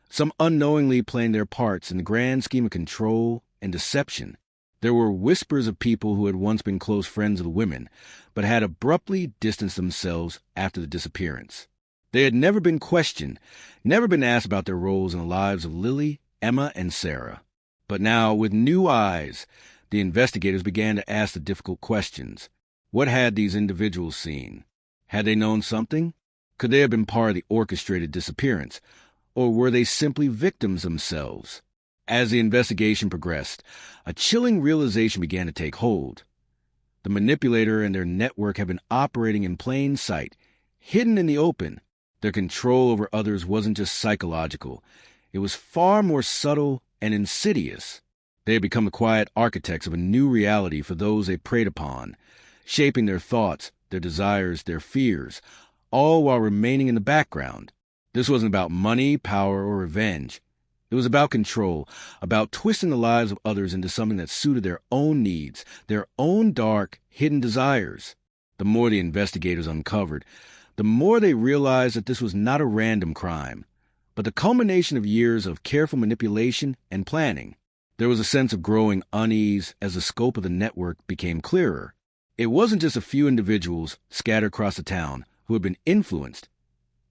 B: some unknowingly playing their parts in the grand scheme of control and deception. There were whispers of people who had once been close friends of the women, but had abruptly distanced themselves after the disappearance. They had never been questioned, never been asked about their roles in the lives of Lily, Emma, and Sarah. But now, with new eyes, the investigators began to ask the difficult questions. What had these individuals seen? Had they known something? Could they have been part of the orchestrated disappearance? Or were they simply victims themselves? As the investigation progressed, a chilling realization began to take hold. The manipulator and their network had been operating in plain sight, hidden in the open. Their control over others wasn't just psychological. It was far more subtle and insidious. They had become the quiet architects of a new reality for those they preyed upon, shaping their thoughts, their desires, their fears, all while remaining in the background. This wasn't about money, power, or revenge. It was about control, about twisting the lives of others into something that suited their own needs, their own dark, hidden desires. The more the investigators uncovered, the more they realized that this was not a random crime, but the culmination of years of careful manipulation and planning. There was a sense of growing unease as the scope of the network became clearer. It wasn't just a few individuals scattered across the town who had been influenced.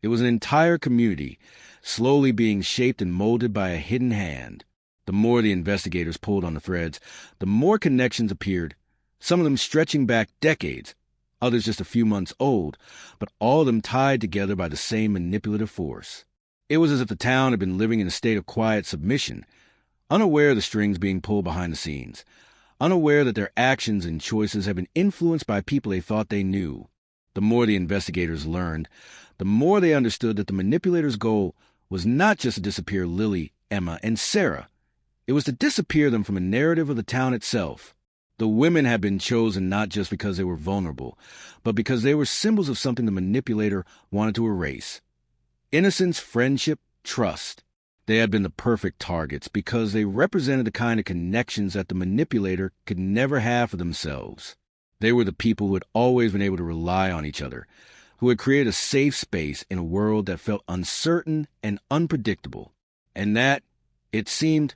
B: It was an entire community, slowly being shaped and molded by a hidden hand. The more the investigators pulled on the threads, the more connections appeared, some of them stretching back decades, others just a few months old, but all of them tied together by the same manipulative force. It was as if the town had been living in a state of quiet submission, unaware of the strings being pulled behind the scenes, unaware that their actions and choices had been influenced by people they thought they knew. The more the investigators learned, the more they understood that the manipulator's goal was not just to disappear Lily, Emma, and Sarah. It was to disappear them from a narrative of the town itself. The women had been chosen not just because they were vulnerable, but because they were symbols of something the manipulator wanted to erase. Innocence, friendship, trust. They had been the perfect targets because they represented the kind of connections that the manipulator could never have for themselves. They were the people who had always been able to rely on each other, who had created a safe space in a world that felt uncertain and unpredictable. And that, it seemed,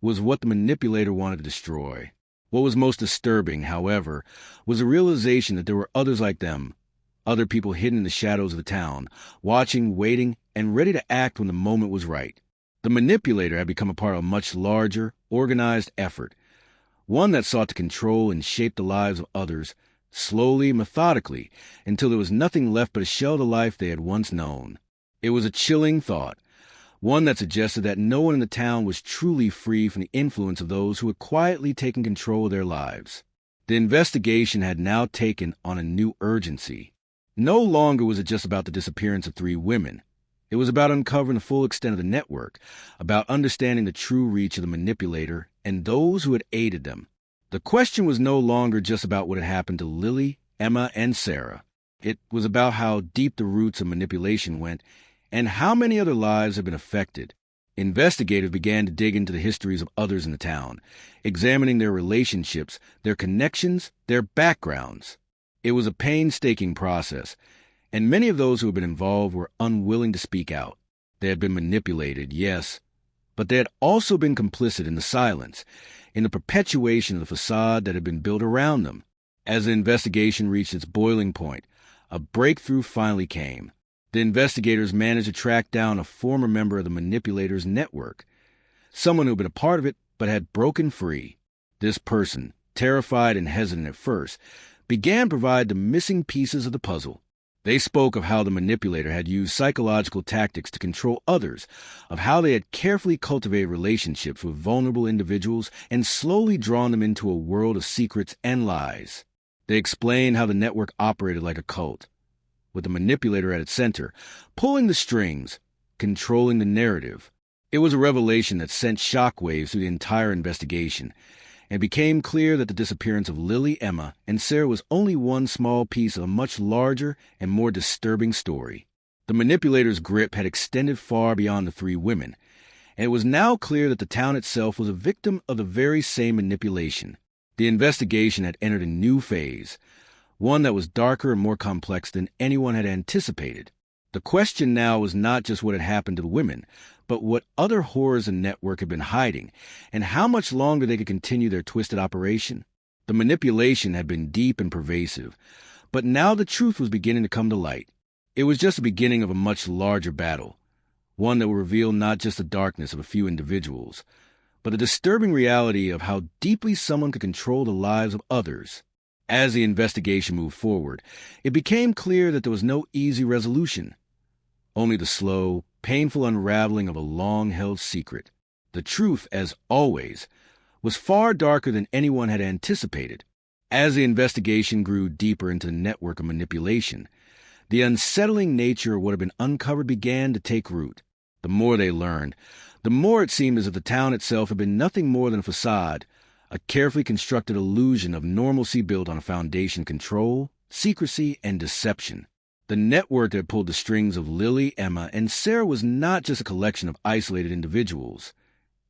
B: was what the manipulator wanted to destroy. What was most disturbing, however, was the realization that there were others like them, other people hidden in the shadows of the town, watching, waiting, and ready to act when the moment was right. The manipulator had become a part of a much larger, organized effort, one that sought to control and shape the lives of others, slowly, methodically, until there was nothing left but a shell of the life they had once known. It was a chilling thought, one that suggested that no one in the town was truly free from the influence of those who had quietly taken control of their lives. The investigation had now taken on a new urgency. No longer was it just about the disappearance of 3 women. It was about uncovering the full extent of the network, about understanding the true reach of the manipulator and those who had aided them. The question was no longer just about what had happened to Lily, Emma, and Sarah. It was about how deep the roots of manipulation went and how many other lives had been affected. Investigators began to dig into the histories of others in the town, examining their relationships, their connections, their backgrounds. It was a painstaking process, and many of those who had been involved were unwilling to speak out. They had been manipulated, yes, but they had also been complicit in the silence, in the perpetuation of the facade that had been built around them. As the investigation reached its boiling point, a breakthrough finally came. The investigators managed to track down a former member of the manipulator's network, someone who had been a part of it but had broken free. This person, terrified and hesitant at first, began to provide the missing pieces of the puzzle. They spoke of how the manipulator had used psychological tactics to control others, of how they had carefully cultivated relationships with vulnerable individuals and slowly drawn them into a world of secrets and lies. They explained how the network operated like a cult, with the manipulator at its center, pulling the strings, controlling the narrative. It was a revelation that sent shockwaves through the entire investigation, and it became clear that the disappearance of Lily, Emma, and Sarah was only one small piece of a much larger and more disturbing story. The manipulator's grip had extended far beyond the three women, and it was now clear that the town itself was a victim of the very same manipulation. The investigation had entered a new phase, one that was darker and more complex than anyone had anticipated. The question now was not just what had happened to the women, but what other horrors the network had been hiding, and how much longer they could continue their twisted operation. The manipulation had been deep and pervasive, but now the truth was beginning to come to light. It was just the beginning of a much larger battle, one that would reveal not just the darkness of a few individuals, but the disturbing reality of how deeply someone could control the lives of others. As the investigation moved forward, it became clear that there was no easy resolution, only the slow, painful unraveling of a long-held secret. The truth, as always, was far darker than anyone had anticipated. As the investigation grew deeper into the network of manipulation, the unsettling nature of what had been uncovered began to take root. The more they learned, the more it seemed as if the town itself had been nothing more than a facade, a carefully constructed illusion of normalcy built on a foundation of control, secrecy, and deception. The network that had pulled the strings of Lily, Emma, and Sarah was not just a collection of isolated individuals.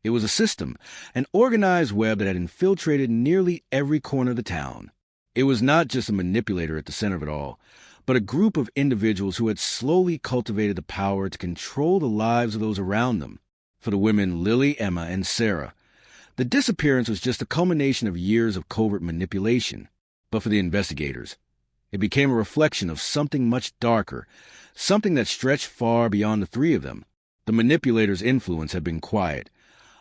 B: It was a system, an organized web that had infiltrated nearly every corner of the town. It was not just a manipulator at the center of it all, but a group of individuals who had slowly cultivated the power to control the lives of those around them. For the women Lily, Emma, and Sarah, the disappearance was just a culmination of years of covert manipulation. But for the investigators, it became a reflection of something much darker, something that stretched far beyond the three of them. The manipulator's influence had been quiet,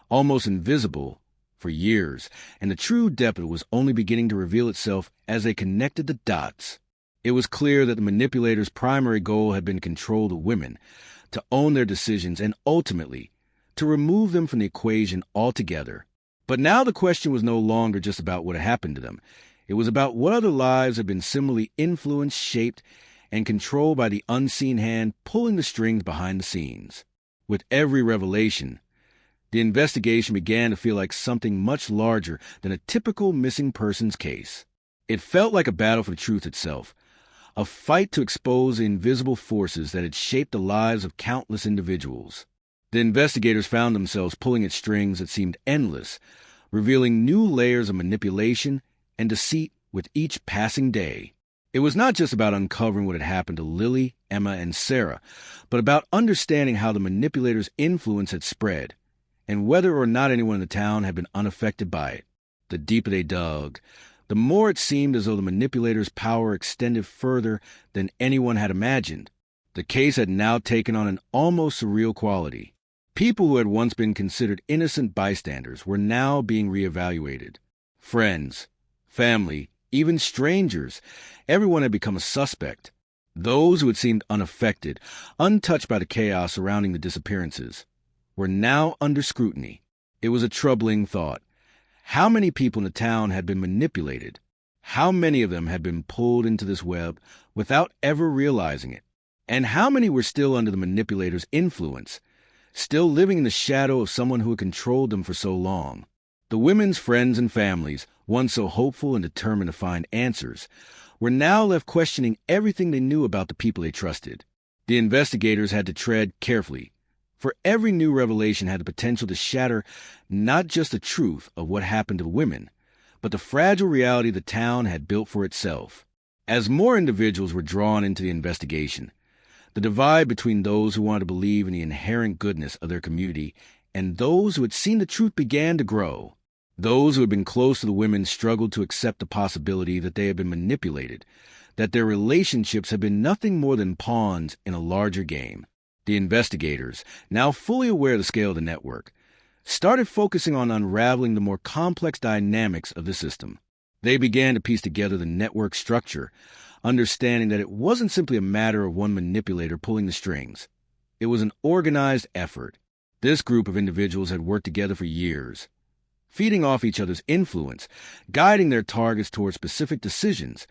B: almost invisible, for years, and the true depth of it was only beginning to reveal itself as they connected the dots. It was clear that the manipulator's primary goal had been to control the women, to own their decisions, and ultimately, to remove them from the equation altogether. But now the question was no longer just about what had happened to them. It was about what other lives had been similarly influenced, shaped, and controlled by the unseen hand pulling the strings behind the scenes. With every revelation, the investigation began to feel like something much larger than a typical missing persons case. It felt like a battle for the truth itself, a fight to expose the invisible forces that had shaped the lives of countless individuals. The investigators found themselves pulling at strings that seemed endless, revealing new layers of manipulation and deceit with each passing day. It was not just about uncovering what had happened to Lily, Emma, and Sarah, but about understanding how the manipulator's influence had spread, and whether or not anyone in the town had been unaffected by it. The deeper they dug, the more it seemed as though the manipulator's power extended further than anyone had imagined. The case had now taken on an almost surreal quality. People who had once been considered innocent bystanders were now being reevaluated. Friends, family, even strangers, everyone had become a suspect. Those who had seemed unaffected, untouched by the chaos surrounding the disappearances, were now under scrutiny. It was a troubling thought. How many people in the town had been manipulated? How many of them had been pulled into this web without ever realizing it? And how many were still under the manipulator's influence, still living in the shadow of someone who had controlled them for so long? The women's friends and families, once so hopeful and determined to find answers, were now left questioning everything they knew about the people they trusted. The investigators had to tread carefully, for every new revelation had the potential to shatter not just the truth of what happened to the women, but the fragile reality the town had built for itself. As more individuals were drawn into the investigation, the divide between those who wanted to believe in the inherent goodness of their community and those who had seen the truth began to grow. Those who had been close to the women struggled to accept the possibility that they had been manipulated, that their relationships had been nothing more than pawns in a larger game. The investigators, now fully aware of the scale of the network, started focusing on unraveling the more complex dynamics of the system. They began to piece together the network structure, understanding that it wasn't simply a matter of one manipulator pulling the strings. It was an organized effort. This group of individuals had worked together for years, feeding off each other's influence, guiding their targets toward specific decisions,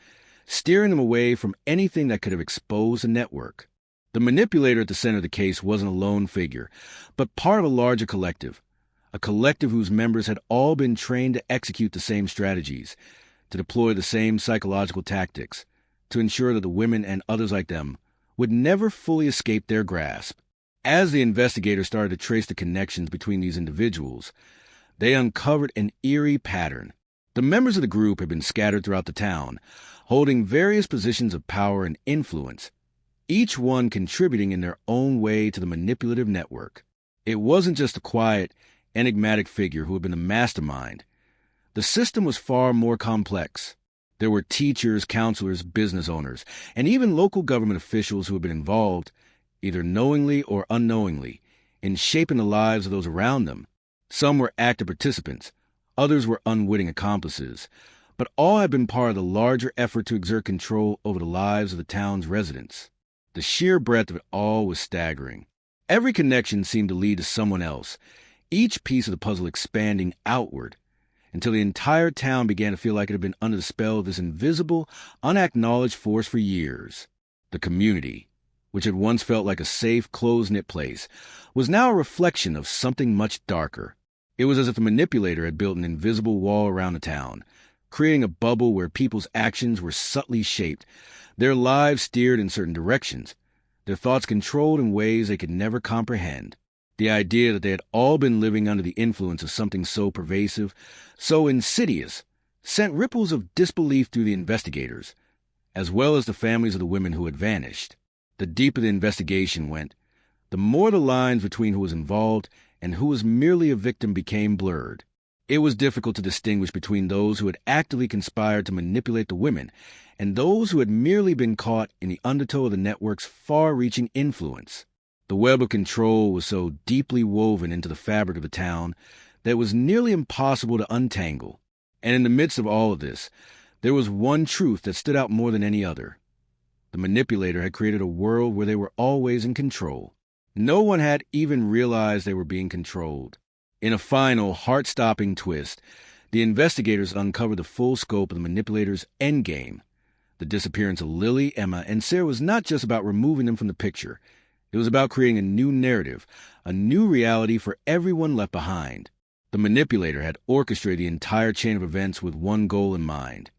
B: steering them away from anything that could have exposed the network. The manipulator at the center of the case wasn't a lone figure, but part of a larger collective, a collective whose members had all been trained to execute the same strategies, to deploy the same psychological tactics, to ensure that the women and others like them would never fully escape their grasp. As the investigators started to trace the connections between these individuals, they uncovered an eerie pattern. The members of the group had been scattered throughout the town, holding various positions of power and influence, each one contributing in their own way to the manipulative network. It wasn't just a quiet, enigmatic figure who had been the mastermind. The system was far more complex. There were teachers, counselors, business owners, and even local government officials who had been involved, either knowingly or unknowingly, in shaping the lives of those around them. Some were active participants, others were unwitting accomplices, but all had been part of the larger effort to exert control over the lives of the town's residents. The sheer breadth of it all was staggering. Every connection seemed to lead to someone else, each piece of the puzzle expanding outward, until the entire town began to feel like it had been under the spell of this invisible, unacknowledged force for years. The community, which had once felt like a safe, close-knit place, was now a reflection of something much darker. It was as if the manipulator had built an invisible wall around the town, creating a bubble where people's actions were subtly shaped, their lives steered in certain directions, their thoughts controlled in ways they could never comprehend. The idea that they had all been living under the influence of something so pervasive, so insidious, sent ripples of disbelief through the investigators, as well as the families of the women who had vanished. The deeper the investigation went, the more the lines between who was involved and who was merely a victim became blurred. It was difficult to distinguish between those who had actively conspired to manipulate the women and those who had merely been caught in the undertow of the network's far-reaching influence. The web of control was so deeply woven into the fabric of the town that it was nearly impossible to untangle. And in the midst of all of this, there was one truth that stood out more than any other. The manipulator had created a world where they were always in control. No one had even realized they were being controlled. In a final, heart-stopping twist, the investigators uncovered the full scope of the manipulator's endgame. The disappearance of Lily, Emma, and Sarah was not just about removing them from the picture. It was about creating a new narrative, a new reality for everyone left behind. The manipulator had orchestrated the entire chain of events with one goal in mind: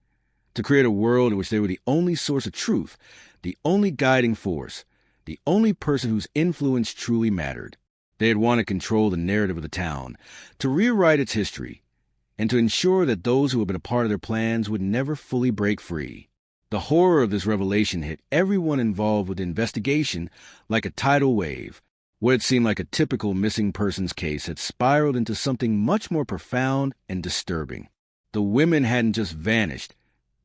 B: to create a world in which they were the only source of truth, the only guiding force, the only person whose influence truly mattered. They had wanted to control the narrative of the town, to rewrite its history, and to ensure that those who had been a part of their plans would never fully break free. The horror of this revelation hit everyone involved with the investigation like a tidal wave. What had seemed like a typical missing persons case had spiraled into something much more profound and disturbing. The women hadn't just vanished.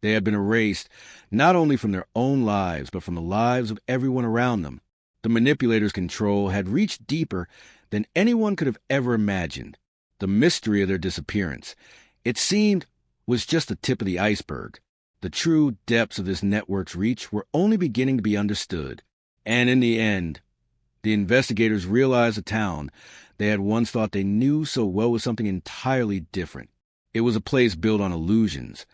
B: They had been erased, not only from their own lives, but from the lives of everyone around them. The manipulator's control had reached deeper than anyone could have ever imagined. The mystery of their disappearance, it seemed, was just the tip of the iceberg. The true depths of this network's reach were only beginning to be understood. And in the end, the investigators realized the town they had once thought they knew so well was something entirely different. It was a place built on illusions,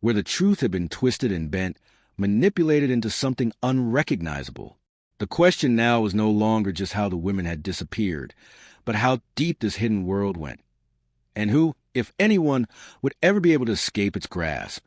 B: where the truth had been twisted and bent, manipulated into something unrecognizable. The question now was no longer just how the women had disappeared, but how deep this hidden world went, and who, if anyone, would ever be able to escape its grasp.